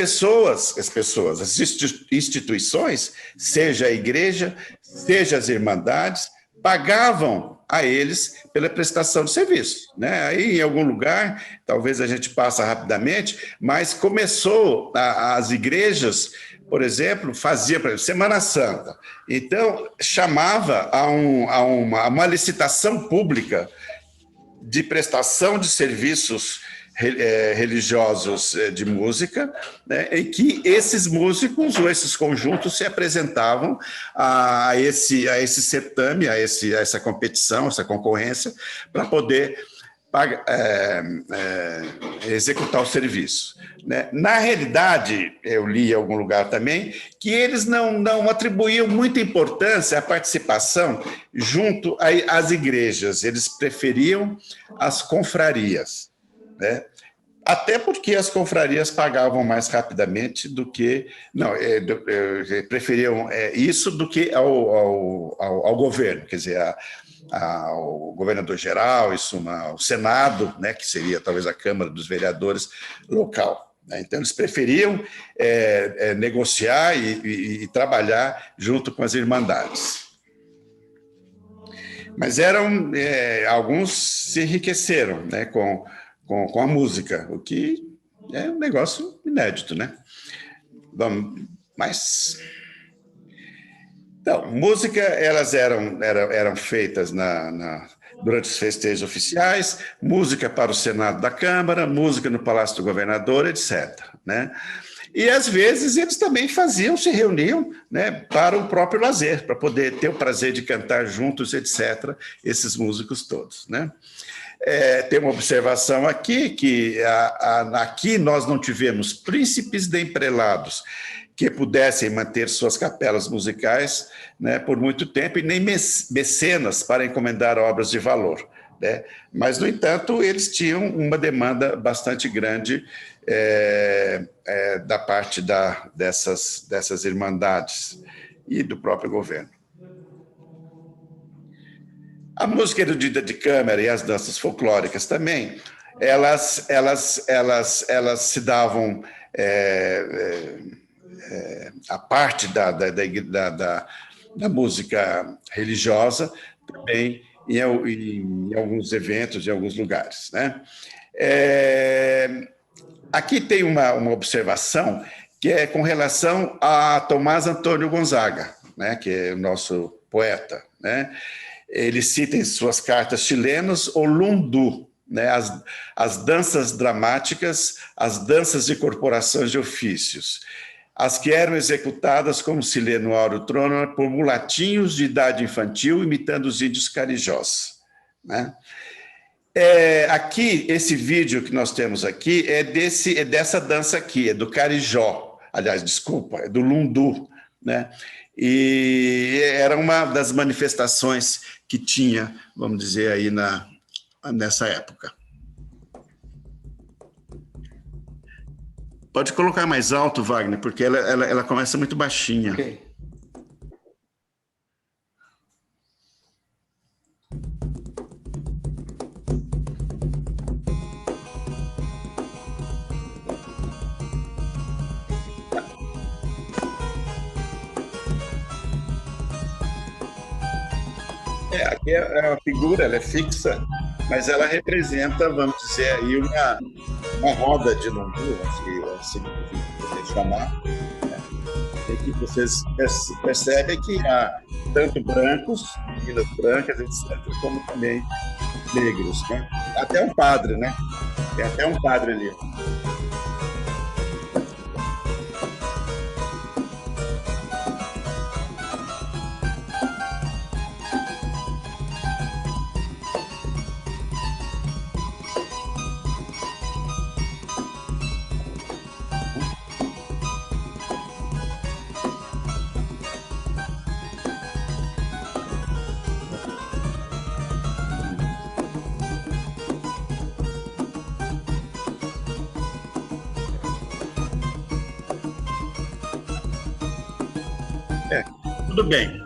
instituições, seja a igreja, seja as irmandades, pagavam a eles pela prestação de serviço, né? Aí, em algum lugar, talvez a gente passe rapidamente, mas começou as igrejas, por exemplo, fazia, por exemplo, Semana Santa. Então, chamava a uma licitação pública de prestação de serviços religiosos de música, né, em que esses músicos ou esses conjuntos se apresentavam a esse certame, a essa competição, essa concorrência, para poder executar o serviço. Né? Na realidade, eu li em algum lugar também, que eles não atribuíam muita importância à participação junto às igrejas, eles preferiam as confrarias. Né? Até porque as confrarias pagavam mais rapidamente do que... preferiam isso do que ao governo, quer dizer, ao governador-geral, o Senado, né, que seria talvez a Câmara dos Vereadores local. Né? Então, eles preferiam negociar e trabalhar junto com as irmandades. Mas alguns se enriqueceram, né, com a música, o que é um negócio inédito, né? Então, música, elas eram feitas durante os festejos oficiais, música para o Senado da Câmara, música no Palácio do Governador, etc. Né? E, às vezes, eles também se reuniam, né, para o próprio lazer, para poder ter o prazer de cantar juntos, etc., esses músicos todos. Né? Tem uma observação aqui, que aqui nós não tivemos príncipes nem prelados que pudessem manter suas capelas musicais, né, por muito tempo, e nem mecenas para encomendar obras de valor. Né? Mas, no entanto, eles tinham uma demanda bastante grande da parte dessas irmandades e do próprio governo. A música erudita de câmara e as danças folclóricas também, elas se davam a parte da música religiosa também em alguns eventos, em alguns lugares. Né? Aqui tem uma observação que é com relação a Tomás Antônio Gonzaga, né? Que é o nosso poeta. Né? Ele cita em suas cartas chilenas o lundu, né? As danças dramáticas, as danças de corporações de ofícios, as que eram executadas, como se lê no Áureo Trono, por mulatinhos de idade infantil, imitando os índios carijós. Né? Aqui, esse vídeo que nós temos aqui é dessa dança aqui, é do carijó, aliás, desculpa, é do lundu, né? E era uma das manifestações que tinha, vamos dizer, aí nessa época. Pode colocar mais alto, Wagner, porque ela começa muito baixinha. Ok. Aqui é uma figura, ela é fixa, mas ela representa, vamos dizer, aí uma roda de lundu, assim que chamar, né? E que vocês percebem que há tanto brancos, meninas brancas, etc., como também negros, né? Até um padre, né? Tem até um padre ali. Tudo bem,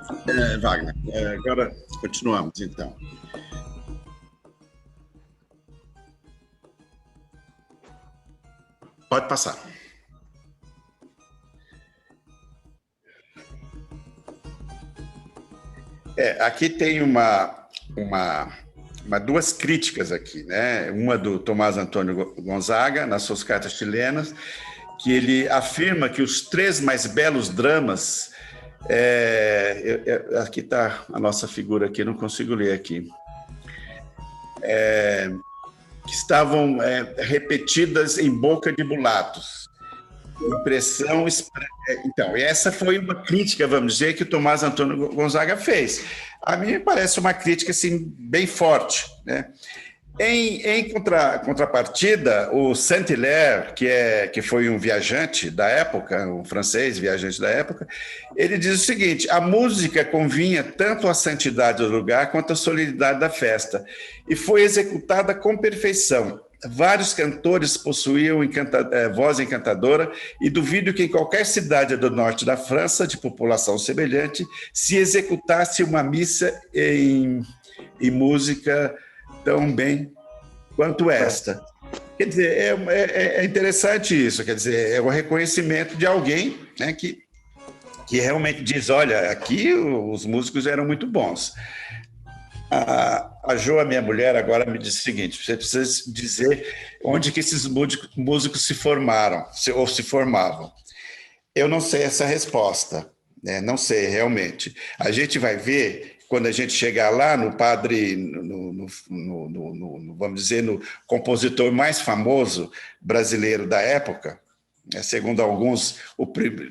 Wagner. Agora continuamos, então. Pode passar. Aqui tem duas críticas aqui, né? Uma do Tomás Antônio Gonzaga, nas suas cartas chilenas, que ele afirma que os 3 mais belos dramas... aqui está a nossa figura aqui, não consigo ler aqui. Que estavam repetidas em boca de mulatos. Impressão... Então, essa foi uma crítica, vamos dizer, que o Tomás Antônio Gonzaga fez. A mim me parece uma crítica assim, bem forte, né? Em contrapartida, o Saint-Hilaire, que foi um viajante da época, um francês viajante da época, ele diz o seguinte: a música convinha tanto à santidade do lugar quanto à solenidade da festa, e foi executada com perfeição. Vários cantores possuíam voz encantadora, e duvido que em qualquer cidade do norte da França, de população semelhante, se executasse uma missa em música tão bem quanto esta. Quer dizer, é interessante isso, quer dizer, é o reconhecimento de alguém, né, que realmente diz, olha, aqui os músicos eram muito bons. A Jo, a minha mulher, agora me disse o seguinte: você precisa dizer onde que esses músicos se formaram, ou se formavam. Eu não sei essa resposta, né? Não sei realmente. A gente vai ver quando a gente chegar lá no padre, vamos dizer, no compositor mais famoso brasileiro da época, né? Segundo alguns,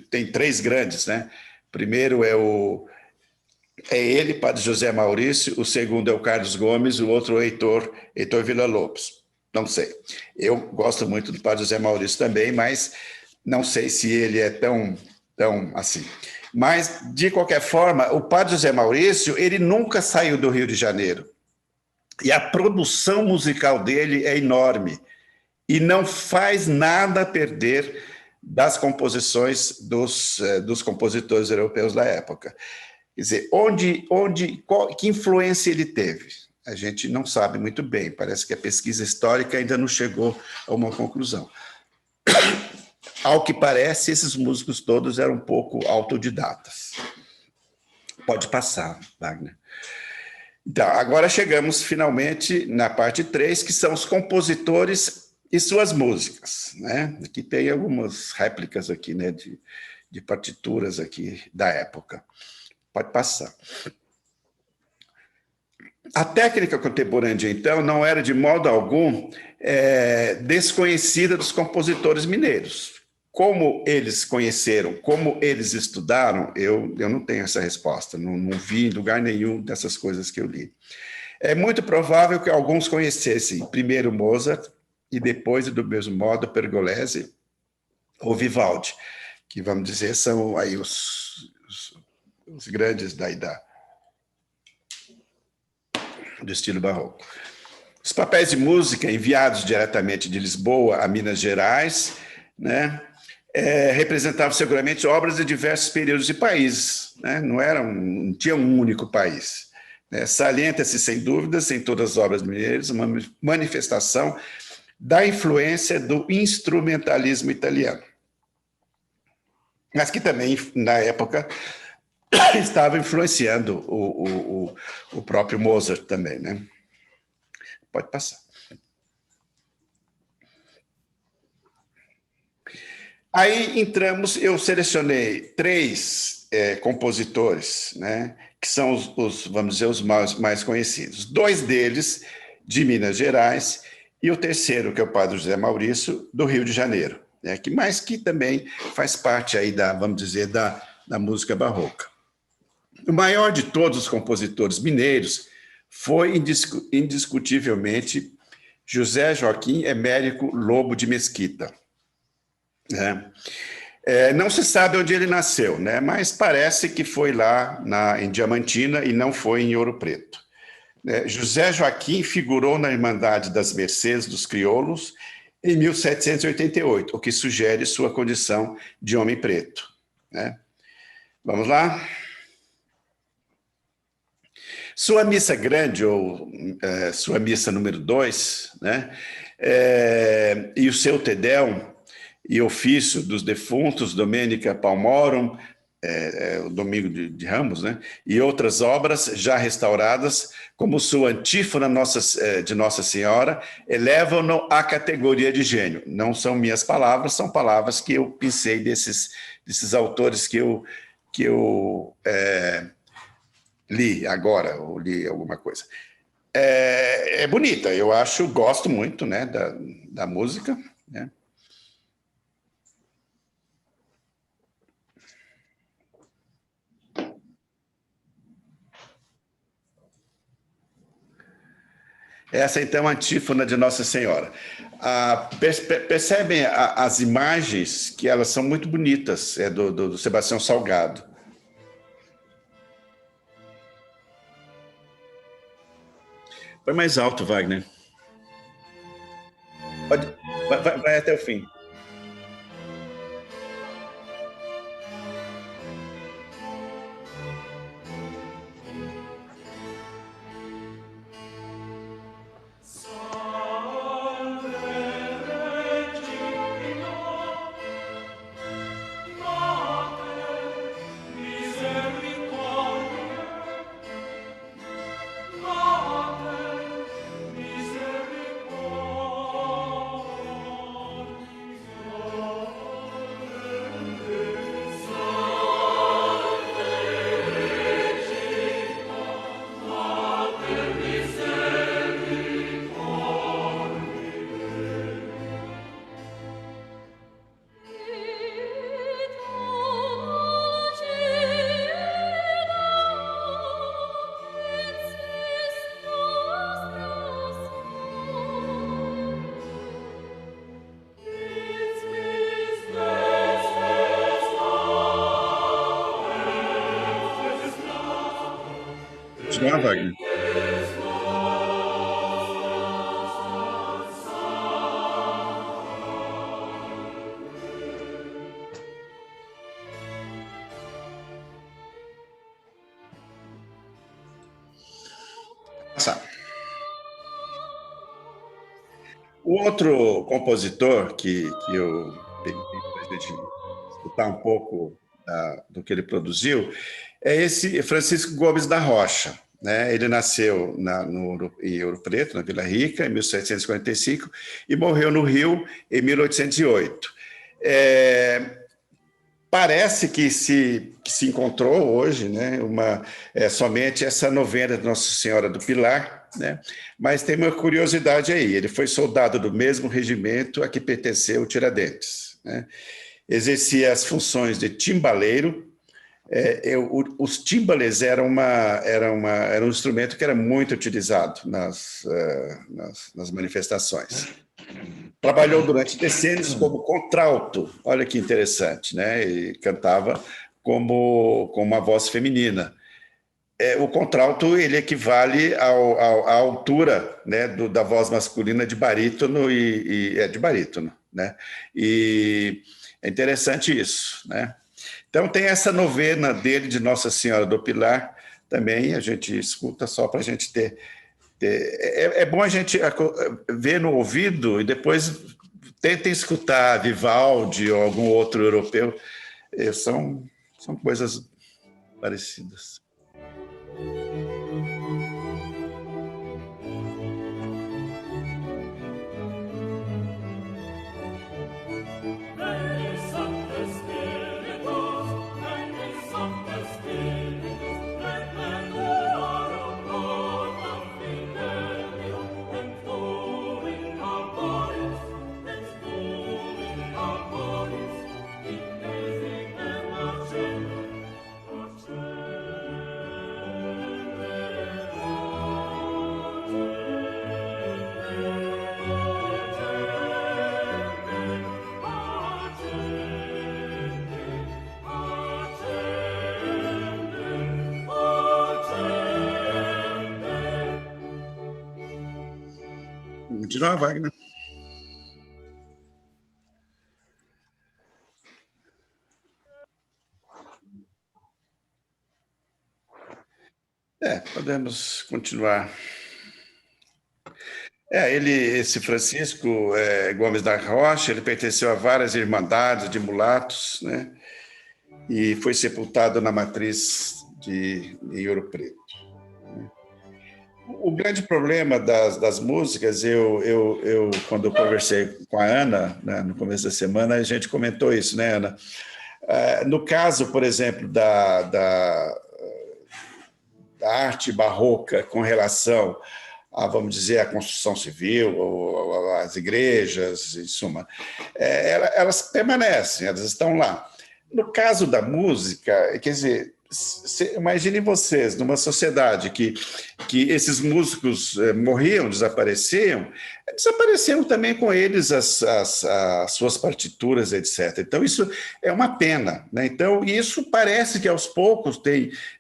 tem 3 grandes, né? Primeiro é ele, padre José Maurício, o segundo é o Carlos Gomes, o outro é o Heitor Villa-Lobos. Não sei. Eu gosto muito do padre José Maurício também, mas não sei se ele é tão assim. Mas, de qualquer forma, o padre José Maurício, ele nunca saiu do Rio de Janeiro. E a produção musical dele é enorme. E não faz nada a perder das composições dos compositores europeus da época. Quer dizer, que influência ele teve? A gente não sabe muito bem. Parece que a pesquisa histórica ainda não chegou a uma conclusão. Ao que parece, esses músicos todos eram um pouco autodidatas. Pode passar, Wagner. Então, agora chegamos finalmente na parte 3, que são os compositores e suas músicas, né? Aqui tem algumas réplicas aqui, né, de partituras aqui da época. Pode passar. A técnica contemporânea, então, não era de modo algum desconhecida dos compositores mineiros. Como eles conheceram, como eles estudaram, eu não tenho essa resposta, não vi em lugar nenhum dessas coisas que eu li. É muito provável que alguns conhecessem primeiro Mozart e depois, do mesmo modo, Pergolesi ou Vivaldi, que, vamos dizer, são aí os grandes do estilo barroco. Os papéis de música enviados diretamente de Lisboa a Minas Gerais, né, representavam seguramente obras de diversos períodos e países, né, não tinha um único país. Né. Salienta-se, sem dúvidas, em todas as obras mineiras, uma manifestação da influência do instrumentalismo italiano, mas que também, na época, estava influenciando o próprio Mozart também, né? Pode passar. Aí entramos, eu selecionei 3 compositores, né, que são vamos dizer, os mais conhecidos. 2 deles de Minas Gerais e o terceiro, que é o padre José Maurício, do Rio de Janeiro, né, mas que também faz parte aí vamos dizer, da música barroca. O maior de todos os compositores mineiros foi, indiscutivelmente, José Joaquim Emérico Lobo de Mesquita. Né? Não se sabe onde ele nasceu, né? Mas parece que foi lá em Diamantina e não foi em Ouro Preto. José Joaquim figurou na Irmandade das Mercês dos Crioulos em 1788, o que sugere sua condição de homem preto. Né? Vamos lá? Sua missa grande, ou sua missa número 2, né? E o seu Te Deum e ofício dos defuntos, Domenica Palmorum, o Domingo de Ramos, né? E outras obras já restauradas, como sua antífona de Nossa Senhora, elevam-no à categoria de gênio. Não são minhas palavras, são palavras que eu pensei desses autores que eu li agora, ou li alguma coisa. É bonita, eu acho, gosto muito, né, da música, né? Essa, então, é a antífona de Nossa Senhora. Percebem as imagens, que elas são muito bonitas, do Sebastião Salgado. Põe mais alto, Wagner. Vai até o fim. Continua, Wagner. O outro compositor que eu peguei para a gente escutar um pouco do que ele produziu é esse Francisco Gomes da Rocha, né? Ele nasceu em Ouro Preto, na Vila Rica, em 1745, e morreu no Rio em 1808. Parece que se encontrou hoje, né, somente essa novena de Nossa Senhora do Pilar, né? Mas tem uma curiosidade aí, ele foi soldado do mesmo regimento a que pertenceu o Tiradentes, né? Exercia as funções de timbaleiro. Os timbales eram um instrumento que era muito utilizado nas manifestações. Trabalhou durante decênios como contralto, olha que interessante, né? E cantava com uma voz feminina. O contralto ele equivale à altura, né, da voz masculina de barítono de barítono, né? E é interessante isso, né? Então tem essa novena dele de Nossa Senhora do Pilar também, a gente escuta só para a gente ter. É bom a gente ver no ouvido e depois tentem escutar Vivaldi ou algum outro europeu. São coisas parecidas. Continua, Wagner. Podemos continuar. Esse Francisco Gomes da Rocha, ele pertenceu a várias irmandades de mulatos, né? E foi sepultado na matriz em Ouro Preto. O grande problema das músicas, quando eu conversei com a Ana, né, no começo da semana, a gente comentou isso, né, Ana? No caso, por exemplo, da arte barroca com relação vamos dizer, a construção civil, ou as igrejas, em suma, elas permanecem, elas estão lá. No caso da música, quer dizer, imaginem vocês, numa sociedade que esses músicos morriam, desapareciam também com eles as suas partituras, etc. Então, isso é uma pena, né? Então, isso parece que aos poucos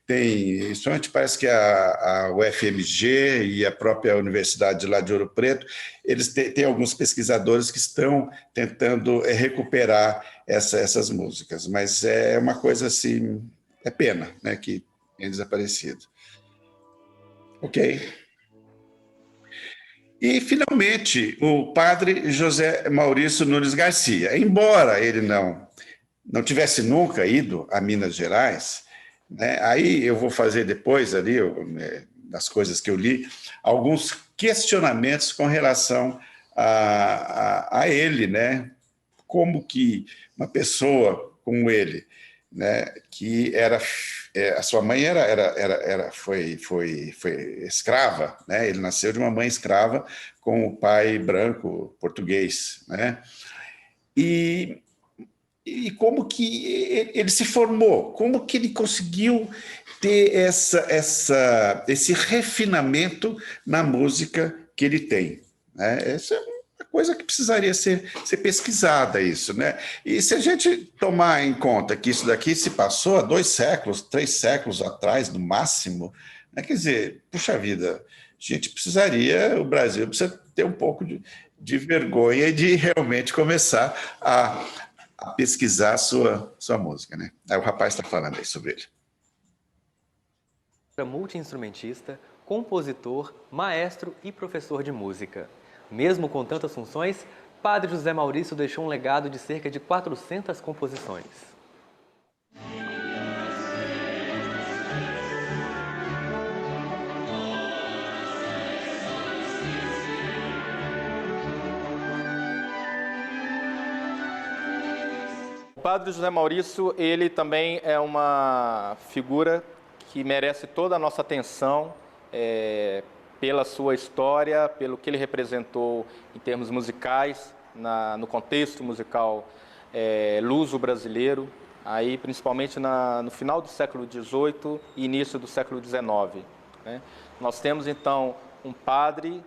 principalmente parece que a UFMG e a própria Universidade lá de Ouro Preto, eles têm alguns pesquisadores que estão tentando recuperar essas músicas, mas é uma coisa assim, é pena, né, que tenha desaparecido. Ok. E, finalmente, o padre José Maurício Nunes Garcia. Embora ele não tivesse nunca ido a Minas Gerais, né, aí eu vou fazer depois, ali, das coisas que eu li, alguns questionamentos com relação a ele, né? Como que uma pessoa como ele, né, que a sua mãe foi escrava, né? Ele nasceu de uma mãe escrava com o pai branco português, né? E como que ele se formou, como que ele conseguiu ter esse refinamento na música que ele tem, né? Essa é uma coisa que precisaria ser pesquisada, isso, né? E se a gente tomar em conta que isso daqui se passou há 2 séculos, 3 séculos atrás, no máximo, né? Quer dizer, puxa vida, o Brasil precisa ter um pouco de vergonha e de realmente começar a pesquisar a sua música, né? Aí o rapaz está falando aí sobre ele. Multi-instrumentista, compositor, maestro e professor de música. Mesmo com tantas funções, Padre José Maurício deixou um legado de cerca de 400 composições. O Padre José Maurício, ele também é uma figura que merece toda a nossa atenção pela sua história, pelo que ele representou em termos musicais, no contexto musical luso-brasileiro, aí principalmente no final do século XVIII e início do século XIX. Né? Nós temos, então, um padre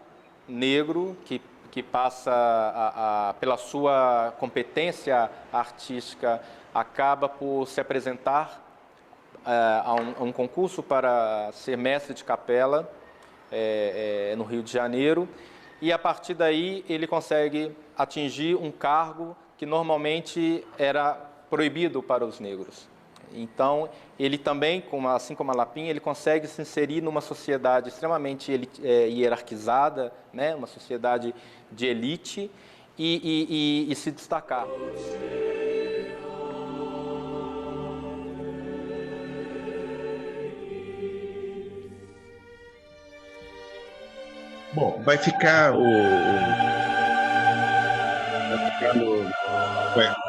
negro que passa, pela sua competência artística, acaba por se apresentar a um concurso para ser mestre de capela no Rio de Janeiro, e a partir daí ele consegue atingir um cargo que normalmente era proibido para os negros. Então, ele também, assim como a Lapinha, ele consegue se inserir numa sociedade extremamente hierarquizada, né? Uma sociedade de elite, e se destacar. Bom, vai ficar no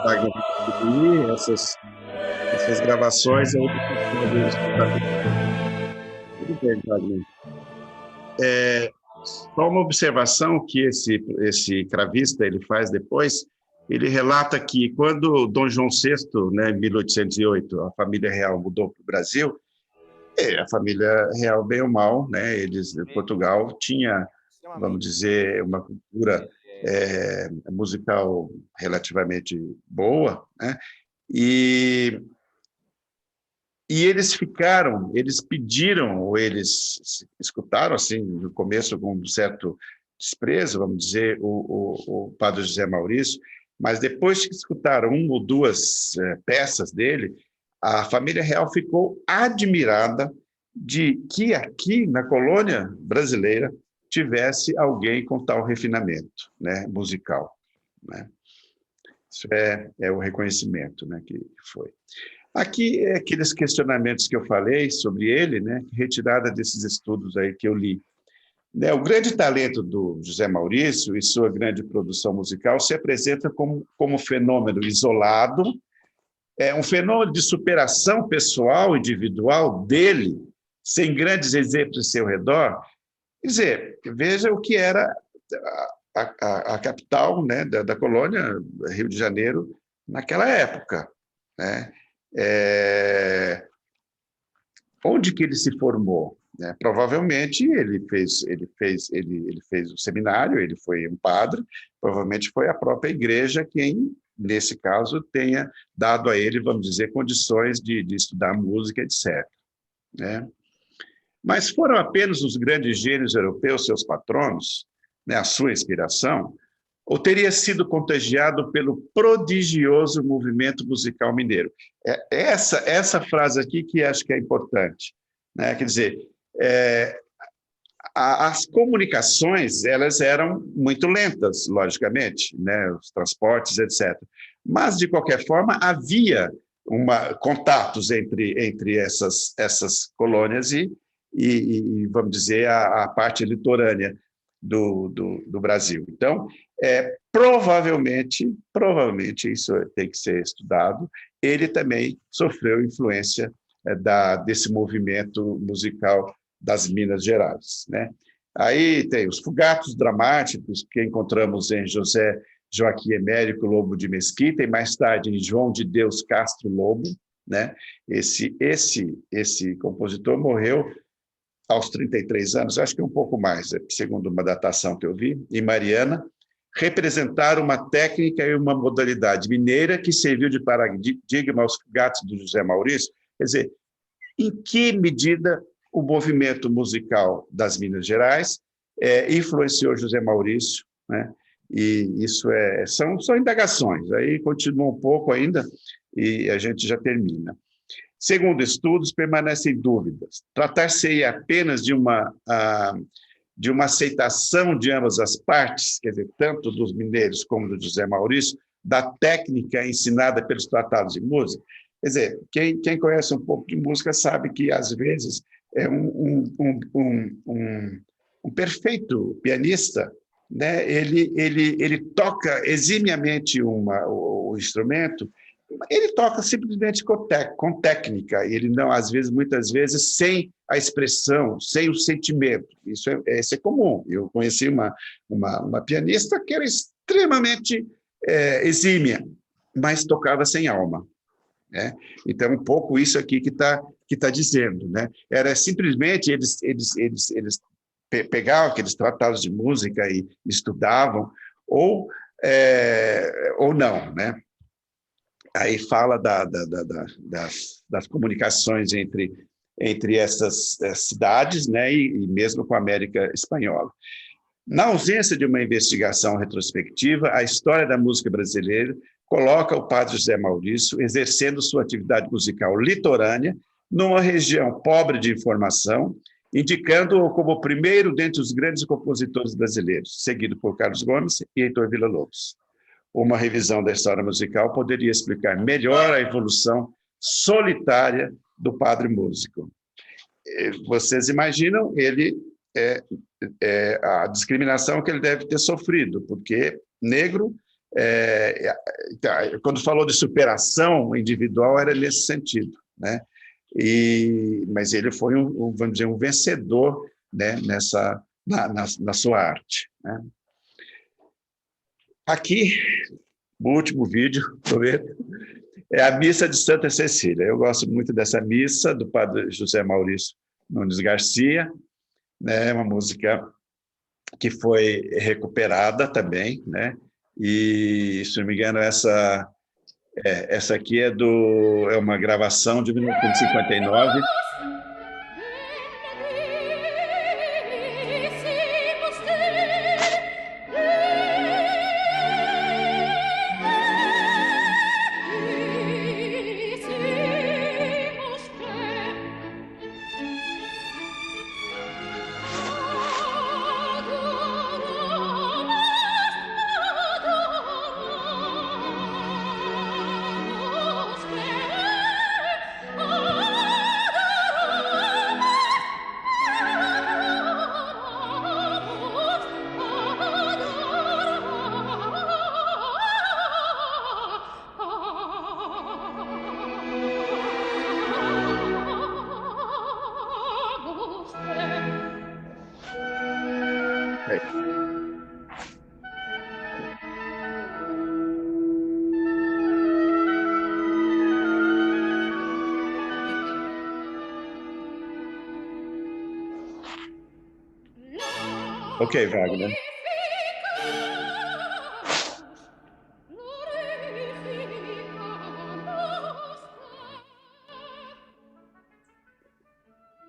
Wagner distribuir essas gravações aí tudo bem, Wagner. Só uma observação que esse cravista ele faz depois, ele relata que quando Dom João VI, né, em 1808, a família real mudou para o Brasil, a família real, bem ou mal, né, Portugal tinha, vamos dizer, uma cultura musical relativamente boa, né? E eles pediram, ou eles escutaram, assim, no começo com um certo desprezo, vamos dizer, o padre José Maurício, mas depois que escutaram 1 ou 2 peças dele, a família real ficou admirada de que aqui na colônia brasileira tivesse alguém com tal refinamento, né, musical, né? Isso é o reconhecimento, né, que foi. Aqui é aqueles questionamentos que eu falei sobre ele, né, retirada desses estudos aí que eu li. Né, o grande talento do José Maurício e sua grande produção musical se apresenta como fenômeno isolado, um fenômeno de superação pessoal, individual dele, sem grandes exemplos em seu redor. Quer dizer, veja o que era a capital, né, da colônia, Rio de Janeiro, naquela época, né? Onde que ele se formou? Né? Provavelmente ele fez o seminário, ele foi um padre, provavelmente foi a própria igreja quem, nesse caso, tenha dado a ele, vamos dizer, condições de estudar música, etc. Né? Mas foram apenas os grandes gênios europeus seus patronos, né, a sua inspiração, ou teria sido contagiado pelo prodigioso movimento musical mineiro? Essa frase aqui que acho que é importante, né? Quer dizer, as comunicações elas eram muito lentas, logicamente, né? Os transportes, etc. Mas, de qualquer forma, havia contatos entre essas colônias e, vamos dizer, a parte litorânea do Brasil. Então, provavelmente, isso tem que ser estudado, ele também sofreu influência desse movimento musical das Minas Gerais, né? Aí tem os fugatos dramáticos que encontramos em José Joaquim Emérico Lobo de Mesquita e mais tarde em João de Deus Castro Lobo, né? Esse compositor morreu aos 33 anos, acho que um pouco mais, segundo uma datação que eu vi, em Mariana, representaram uma técnica e uma modalidade mineira que serviu de paradigma aos fugatos do José Maurício. Quer dizer, em que medida o movimento musical das Minas Gerais influenciou José Maurício, né? E isso são indagações, aí continua um pouco ainda e a gente já termina. Segundo estudos, permanecem dúvidas. Tratar-se-ia apenas de uma aceitação de ambas as partes, quer dizer, tanto dos mineiros como do José Maurício, da técnica ensinada pelos tratados de música. Quer dizer, quem conhece um pouco de música sabe que, às vezes, um perfeito pianista, né? Ele toca eximiamente o instrumento, ele toca simplesmente com técnica, ele não, muitas vezes, sem a expressão, sem o sentimento. Isso é comum. Eu conheci uma pianista que era extremamente exímia, mas tocava sem alma, né? Então, um pouco isso aqui que tá dizendo, né? Era simplesmente eles pegavam aqueles tratados de música e estudavam, ou não, né? Aí fala das comunicações entre essas cidades, né, e mesmo com a América Espanhola. Na ausência de uma investigação retrospectiva, a história da música brasileira coloca o padre José Maurício exercendo sua atividade musical litorânea numa região pobre de informação, indicando-o como o primeiro dentre os grandes compositores brasileiros, seguido por Carlos Gomes e Heitor Villa-Lobos. Uma revisão da história musical poderia explicar melhor a evolução solitária do padre músico. Vocês imaginam a discriminação que ele deve ter sofrido, porque negro, quando falou de superação individual, era nesse sentido, né? Mas ele foi vamos dizer, um vencedor, né, na sua arte, né? Aqui, o último vídeo, é a Missa de Santa Cecília. Eu gosto muito dessa missa, do padre José Maurício Nunes Garcia, né? Uma música que foi recuperada também, né? E, se não me engano, essa aqui é uma gravação de 1959. Ok, Wagner.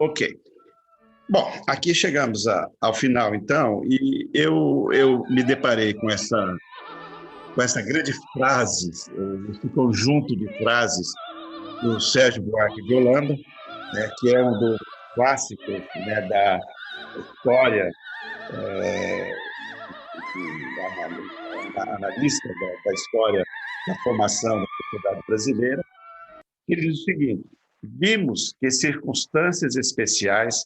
Ok. Bom, aqui chegamos ao final, então, e eu me deparei com essa grande frase, esse conjunto de frases do Sérgio Buarque de Holanda, né, que é um dos clássicos, né, da história, analista da história da formação da sociedade brasileira. Ele diz o seguinte: vimos que circunstâncias especiais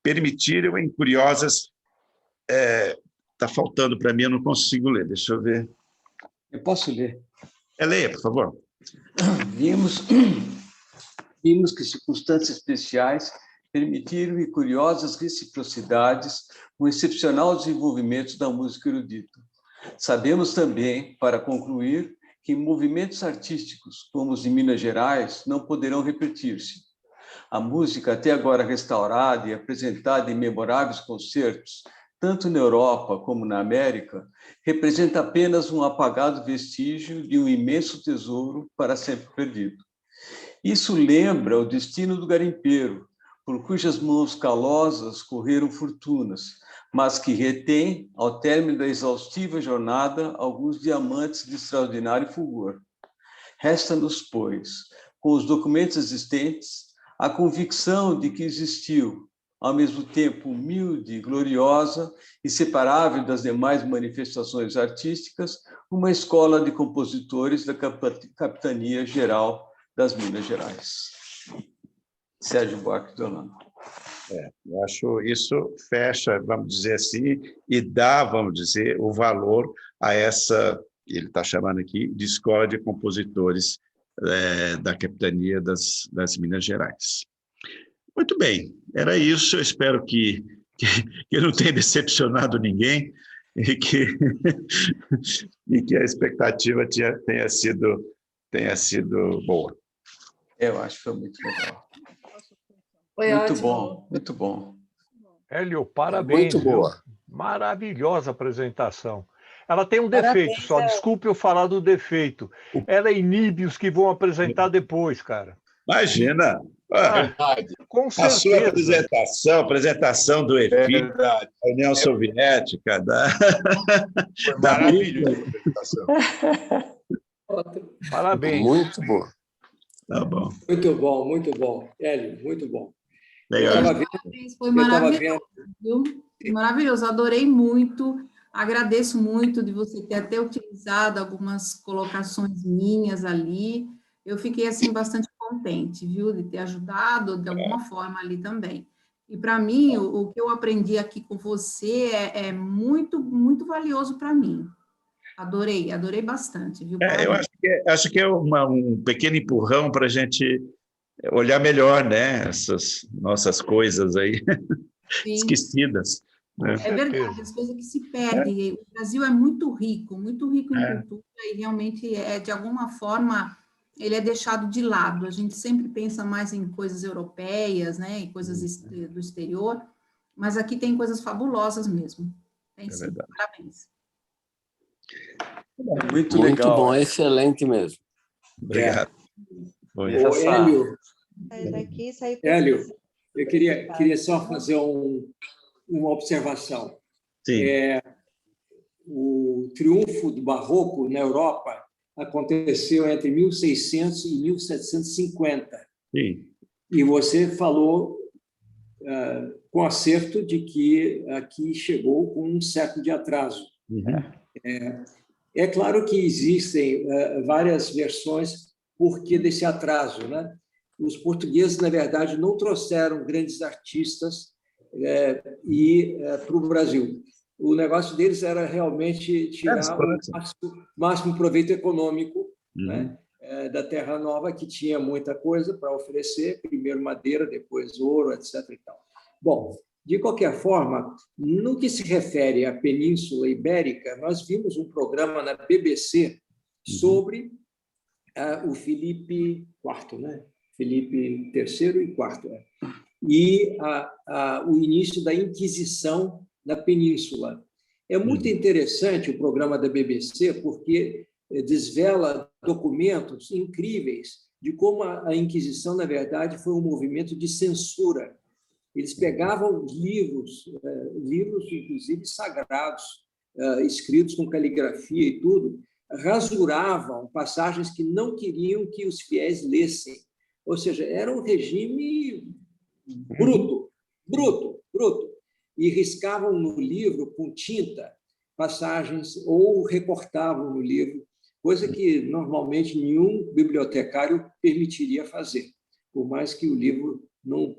permitiram em curiosas... Está faltando para mim, eu não consigo ler, deixa eu ver. Eu posso ler. Leia, por favor. Vimos que circunstâncias especiais permitiram e curiosas reciprocidades um excepcional desenvolvimento da música erudita. Sabemos também, para concluir, que movimentos artísticos, como os de Minas Gerais, não poderão repetir-se. A música, até agora restaurada e apresentada em memoráveis concertos, tanto na Europa como na América, representa apenas um apagado vestígio de um imenso tesouro para sempre perdido. Isso lembra o destino do garimpeiro, por cujas mãos calosas correram fortunas, mas que retém, ao término da exaustiva jornada, alguns diamantes de extraordinário fulgor. Resta-nos, pois, com os documentos existentes, a convicção de que existiu, ao mesmo tempo humilde e gloriosa, inseparável das demais manifestações artísticas, uma escola de compositores da Capitania Geral das Minas Gerais. Sérgio Buarque de Holanda. Eu acho isso fecha, vamos dizer assim, e dá, vamos dizer, o valor a essa, ele está chamando aqui, de escola de compositores da Capitania das Minas Gerais. Muito bem, era isso. Eu espero que eu não tenha decepcionado ninguém e que a expectativa tenha sido boa. Eu acho que foi muito legal. Foi muito ótimo. Bom, muito bom. Hélio, parabéns. Muito boa. Viu? Maravilhosa apresentação. Ela tem um defeito só, desculpe eu falar do defeito. Ela inibe os que vão apresentar depois, cara. Imagina! Com a certeza. sua apresentação do EFI, da União Soviética, Foi maravilhosa a apresentação. Parabéns. Muito boa. Tá bom. Muito bom. Hélio, muito bom. Legal. Foi maravilhoso, viu? Maravilhoso, adorei muito. Agradeço muito de você ter até utilizado algumas colocações minhas ali. Eu fiquei, assim, bastante contente, viu? De ter ajudado de alguma forma ali também. E, para mim, o que eu aprendi aqui com você é muito, muito valioso para mim. Adorei bastante, viu? Eu acho que é um pequeno empurrão para a gente olhar melhor, né? Essas nossas coisas aí esquecidas. Né? É verdade, as coisas que se perdem. O Brasil é muito rico em cultura, e realmente, de alguma forma, ele é deixado de lado. A gente sempre pensa mais em coisas europeias, né? Em coisas do exterior, mas aqui tem coisas fabulosas mesmo. Tem sim, verdade. Parabéns. Muito legal. Muito bom, excelente mesmo. Obrigado. Hélio, eu queria só fazer uma observação. Sim. O triunfo do Barroco na Europa aconteceu entre 1600 e 1750. Sim. E você falou com acerto de que aqui chegou com um século de atraso. É claro que existem várias versões por que desse atraso, né? Os portugueses, na verdade, não trouxeram grandes artistas para o Brasil. O negócio deles era realmente tirar o máximo proveito econômico, né, da Terra Nova, que tinha muita coisa para oferecer, primeiro madeira, depois ouro, etc. E tal. Bom, de qualquer forma, no que se refere à Península Ibérica, nós vimos um programa na BBC sobre o Filipe IV, né? Filipe III e IV, e o início da Inquisição na Península. É muito interessante o programa da BBC, porque desvela documentos incríveis de como a Inquisição, na verdade, foi um movimento de censura. Eles pegavam livros, inclusive sagrados, escritos com caligrafia e tudo, rasuravam passagens que não queriam que os fiéis lessem. Ou seja, era um regime bruto, bruto, bruto. E riscavam no livro com tinta passagens ou recortavam no livro, coisa que normalmente nenhum bibliotecário permitiria fazer, por mais que o livro não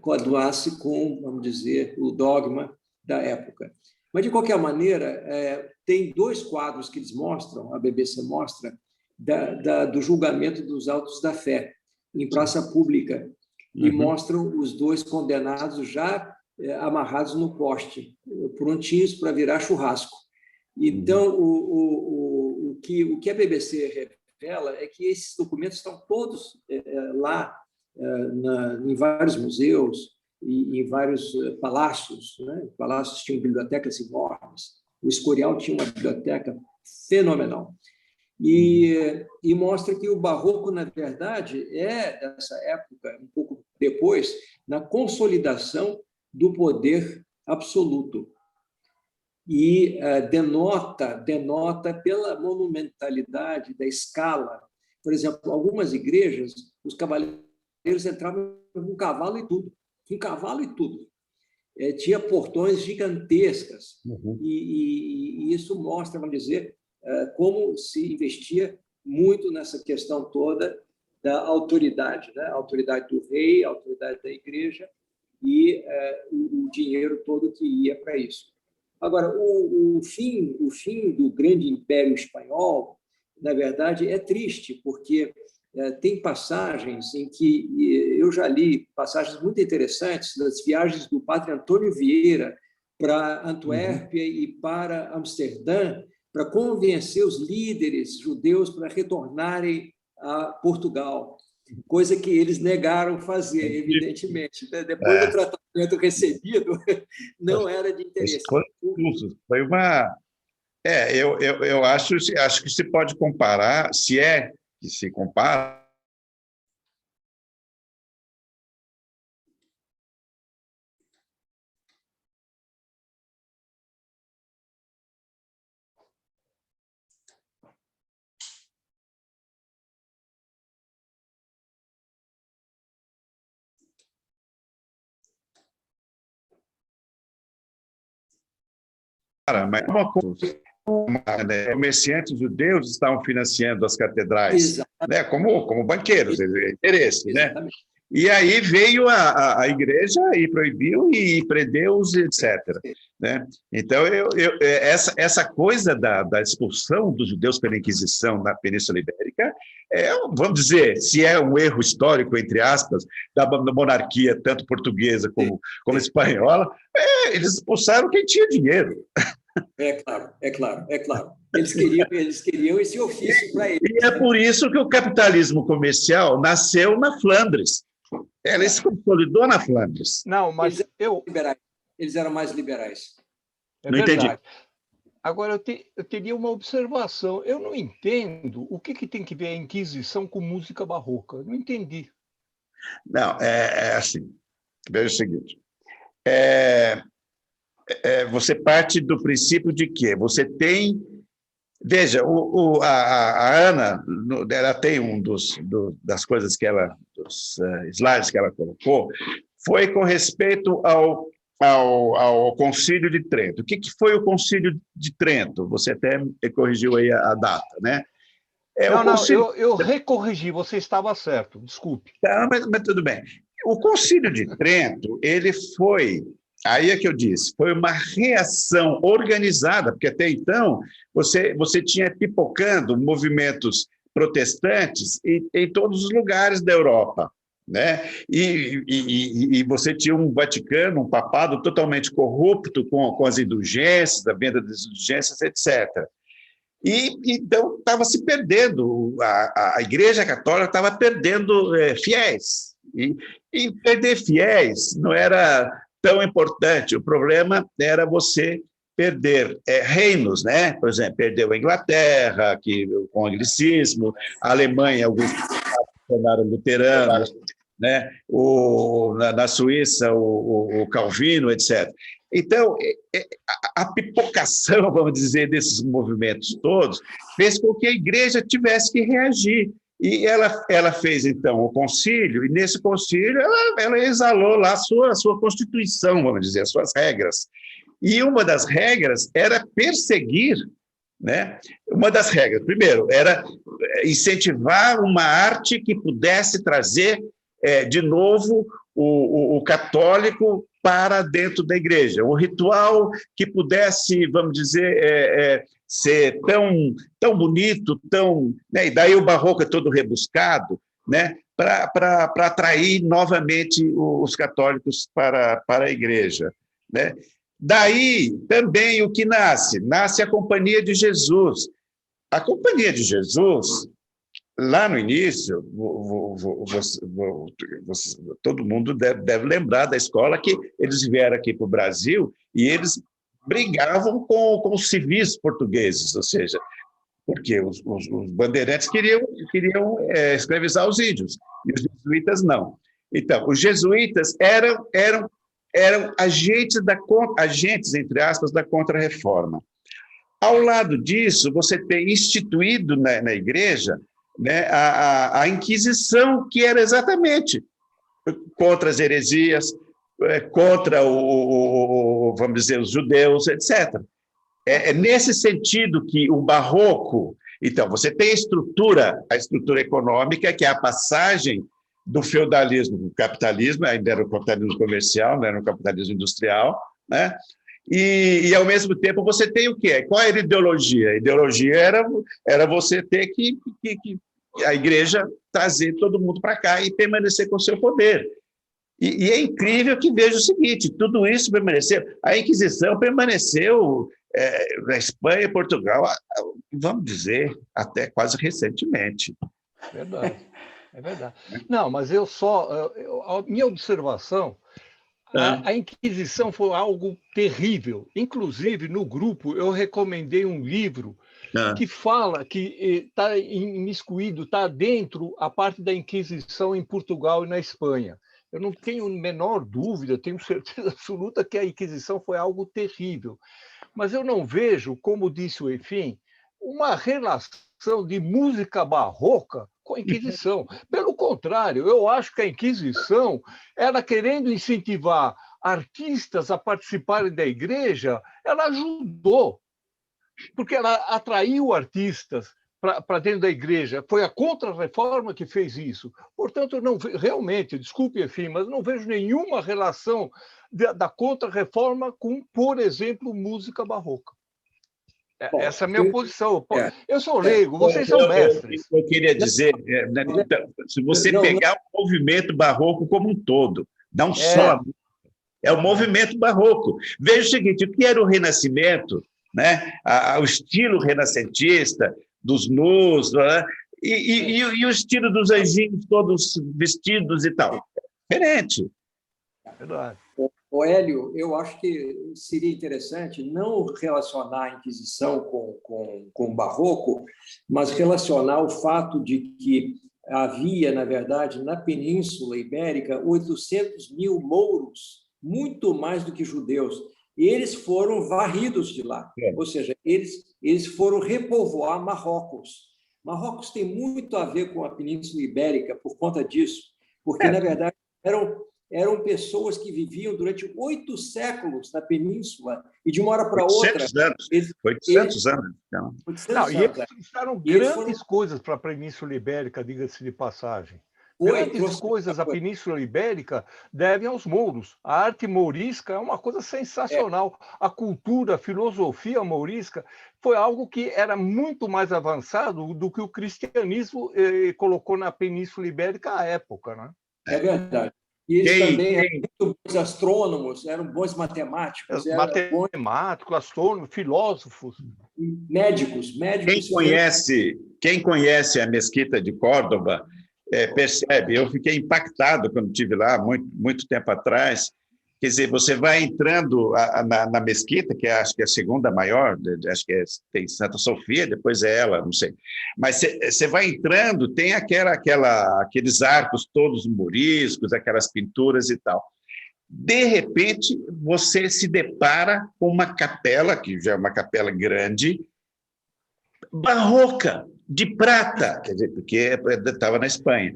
coaduasse com, vamos dizer, o dogma da época. Mas, de qualquer maneira, tem 2 quadros que eles mostram, a BBC mostra, do julgamento dos autos da fé, em praça pública, e mostram os 2 condenados já amarrados no poste, prontinhos para virar churrasco. Então, o que a BBC revela é que esses documentos estão todos lá, em vários museus e em vários palácios, né? Palácios tinham bibliotecas enormes. O Escorial tinha uma biblioteca fenomenal. E mostra que o Barroco, na verdade, é, dessa época, um pouco depois, na consolidação do poder absoluto. E denota pela monumentalidade da escala. Por exemplo, algumas igrejas, os cavaleiros entravam com cavalo e tudo. Tinha portões gigantescas. E isso mostra, vamos dizer, como se investia muito nessa questão toda da autoridade, né? A autoridade do rei, a autoridade da igreja e o dinheiro todo que ia para isso. Agora, o fim do grande Império Espanhol, na verdade, é triste, porque tem passagens em que eu já li passagens muito interessantes das viagens do padre Antônio Vieira para Antuérpia e para Amsterdã, para convencer os líderes judeus para retornarem a Portugal, coisa que eles negaram fazer, evidentemente. Depois do tratamento recebido, não era de interesse. Foi uma... eu acho que se pode comparar, se é que se compara, mas uma coisa, comerciantes judeus estavam financiando as catedrais, né, como banqueiros, interesse, né? E aí veio a igreja e proibiu e prendeu-os, etc. Né? Então, essa coisa da expulsão dos judeus pela Inquisição na Península Ibérica, vamos dizer, se é um erro histórico, entre aspas, da monarquia, tanto portuguesa como espanhola, eles expulsaram quem tinha dinheiro. É claro. Eles queriam esse ofício para eles. E é por isso que o capitalismo comercial nasceu na Flandres. Ele se consolidou na Flandres. Não, mas eles eram mais liberais. Não entendi. Agora, eu teria uma observação. Eu não entendo o que tem que ver a Inquisição com música barroca. Eu não entendi. Não, é assim. Veja o seguinte. Você parte do princípio de que você tem... Veja, a Ana, ela tem das coisas que ela, dos slides que ela colocou, foi com respeito ao Concílio de Trento. O que foi o Concílio de Trento? Você até corrigiu aí a data, né? Eu recorrigi, você estava certo, desculpe. Tá, mas tudo bem. O Concílio de Trento, ele foi... Aí é que eu disse, foi uma reação organizada, porque até então você tinha pipocando movimentos protestantes em todos os lugares da Europa, né? E você tinha um Vaticano, um papado totalmente corrupto com as indulgências, a venda das indulgências, etc. Então estava se perdendo, a Igreja Católica estava perdendo fiéis. E perder fiéis não era tão importante. O problema era você perder reinos, né? Por exemplo, perdeu a Inglaterra, com o anglicismo, a Alemanha, alguns se tornaram luteranos, né? Na Suíça, o Calvino, etc. Então, a pipocação, vamos dizer, desses movimentos todos, fez com que a igreja tivesse que reagir. E ela fez, então, o concílio, e nesse concílio ela exalou lá a sua constituição, vamos dizer, as suas regras. E uma das regras era perseguir, né? Uma das regras, primeiro, era incentivar uma arte que pudesse trazer, de novo, o católico para dentro da igreja, um ritual que pudesse, vamos dizer, ser tão bonito, né? E daí o barroco é todo rebuscado, né? Para atrair novamente os católicos para a igreja, né? Daí também o que nasce a Companhia de Jesus. A Companhia de Jesus, lá no início, todo mundo deve lembrar da escola, que eles vieram aqui para o Brasil e eles brigavam com os civis portugueses, ou seja, porque os bandeirantes queriam escravizar os índios, e os jesuítas não. Então, os jesuítas eram agentes, entre aspas, da Contra-Reforma. Ao lado disso, você tem instituído na igreja, né, a Inquisição, que era exatamente contra as heresias, contra vamos dizer, os judeus, etc. É nesse sentido que o barroco... Então, você tem a estrutura econômica, que é a passagem do feudalismo para o capitalismo, ainda era o capitalismo comercial, não era o capitalismo industrial, né? E, ao mesmo tempo, você tem o quê? Qual era a ideologia? A ideologia era você ter que a igreja trazer todo mundo para cá e permanecer com o seu poder. E é incrível que veja o seguinte, tudo isso permaneceu. A Inquisição permaneceu na Espanha e Portugal, vamos dizer, até quase recentemente. Verdade, é verdade. Não, mas a minha observação, a Inquisição foi algo terrível. Inclusive, no grupo, eu recomendei um livro que fala que está imiscuído, está dentro a parte da Inquisição em Portugal e na Espanha. Eu não tenho a menor dúvida, tenho certeza absoluta que a Inquisição foi algo terrível. Mas eu não vejo, como disse o Efim, uma relação de música barroca com a Inquisição. Pelo contrário, eu acho que a Inquisição era querendo incentivar artistas a participarem da igreja, ela ajudou, porque ela atraiu artistas para dentro da igreja. Foi a Contra-Reforma que fez isso. Portanto, eu não realmente, desculpe, Efim, mas não vejo nenhuma relação da Contra-Reforma com, por exemplo, música barroca. Essa é a minha posição. Eu sou leigo, vocês são mestres. Eu queria dizer, se você pegar o movimento barroco como um todo, não só... É o movimento barroco. Veja o seguinte, o que era o Renascimento, né? O estilo renascentista, dos nus, né? E o estilo dos anjinhos todos vestidos e tal. Diferente. Verdade. Hélio, eu acho que seria interessante não relacionar a Inquisição com o Barroco, mas relacionar o fato de que havia, na verdade, na Península Ibérica, 800 mil mouros, muito mais do que judeus. E eles foram varridos de lá, ou seja, eles foram repovoar Marrocos. Marrocos tem muito a ver com a Península Ibérica por conta disso, porque, na verdade, eram pessoas que viviam durante 8 séculos na Península, e de uma hora para outra... 800 anos. 800 anos. Então. 800 anos. E eles fizeram grandes coisas para a Península Ibérica, diga-se de passagem. Grandes coisas a Península Ibérica devem aos mouros. A arte mourisca é uma coisa sensacional. A cultura, a filosofia mourisca foi algo que era muito mais avançado do que o cristianismo colocou na Península Ibérica à época, né? É verdade. E eles também eram muito bons astrônomos, eram bons matemáticos. Matemáticos, astrônomos, filósofos. Médicos. Quem conhece a Mesquita de Córdoba percebe, eu fiquei impactado quando estive lá, muito tempo atrás, Quer dizer, você vai entrando na mesquita, que acho que é a segunda maior, acho que tem Santa Sofia, depois é ela, não sei. Mas você vai entrando, tem aqueles arcos todos moriscos, aquelas pinturas e tal. De repente, você se depara com uma capela, que já é uma capela grande, barroca, de prata, quer dizer, porque estava na Espanha.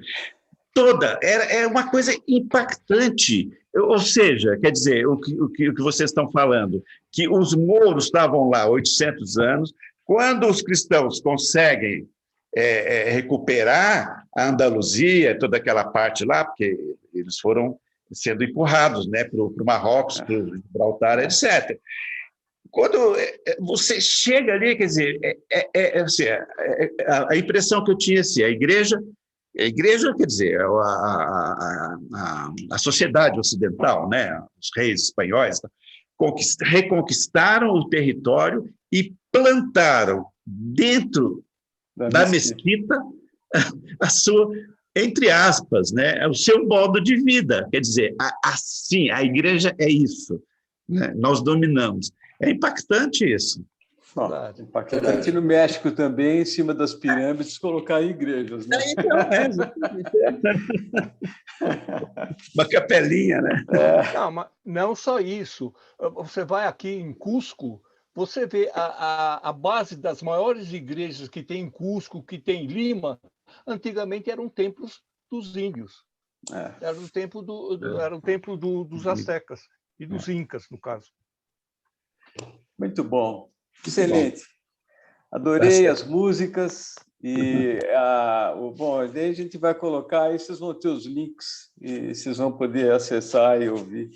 Toda, é uma coisa impactante. Ou seja, quer dizer, o que vocês estão falando, que os mouros estavam lá há 800 anos, quando os cristãos conseguem recuperar a Andaluzia, toda aquela parte lá, porque eles foram sendo empurrados, né, para o Marrocos, para o Gibraltar, etc. Quando você chega ali, quer dizer, assim, a impressão que eu tinha assim, a igreja, quer dizer, a sociedade ocidental, né, os reis espanhóis, reconquistaram o território e plantaram dentro da mesquita a sua, entre aspas, né, o seu modo de vida. Quer dizer, assim, a igreja é isso, né? Nós dominamos. É impactante isso. Impactante no México também, em cima das pirâmides, colocar igrejas. Né? Então, uma capelinha, né? Não, mas não só isso. Você vai aqui em Cusco, você vê a base das maiores igrejas que tem em Cusco, que tem em Lima, antigamente eram templos dos índios. Era o templo dos astecas e dos incas, no caso. Muito bom. Excelente. Adorei as músicas e bom, daí a gente vai colocar aí, vocês vão ter os links e vocês vão poder acessar e ouvir.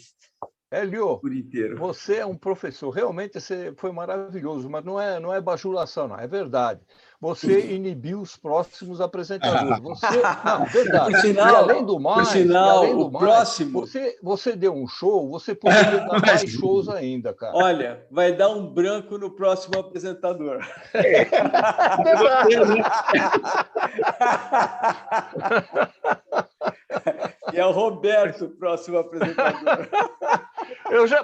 Hélio, por inteiro. Você é um professor, realmente você foi maravilhoso, mas não é bajulação, não, é verdade. Você inibiu os próximos apresentadores. Não, verdade. Por sinal, e além do mais, próximo... você deu um show, você poderia dar mais shows ainda, cara. Olha, vai dar um branco no próximo apresentador. E é o Roberto, o próximo apresentador. Eu já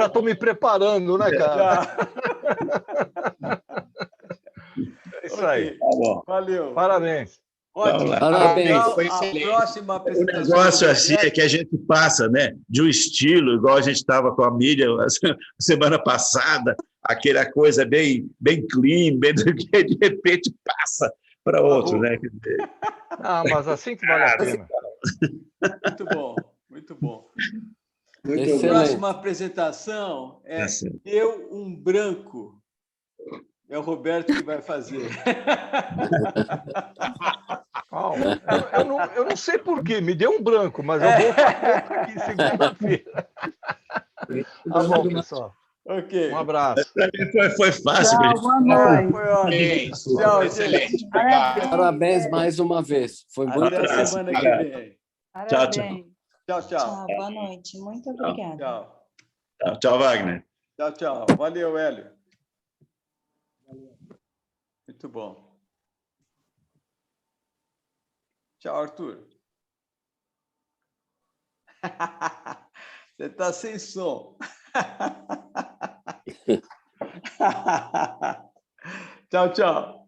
estou me preparando, né, cara? É isso aí. Tá bom. Valeu. Parabéns. Ótimo. Parabéns. A próxima apresentação. O negócio assim é que a gente passa, né, de um estilo, igual a gente estava com a mídia semana passada, aquela coisa bem clean, de repente passa para outro, né? Mas assim que vale a pena. Muito bom, muito bom. Excelente. A próxima apresentação é Eu, um Branco. É o Roberto que vai fazer. Eu não sei por quê, me deu um branco, mas eu vou fazer aqui segunda-feira. Tá bom, pessoal. Ok. Um abraço. Foi fácil. Tchau, boa noite. Foi ótimo. Tchau, excelente. Obrigado. Parabéns mais uma vez. Foi muito Até a semana que vem. Tchau. Tchau. Tchau, boa noite. Muito obrigada. Tchau, Wagner. Tchau. Valeu, Hélio. Muito bom. Tchau, Arthur. Você está sem som. Tchau.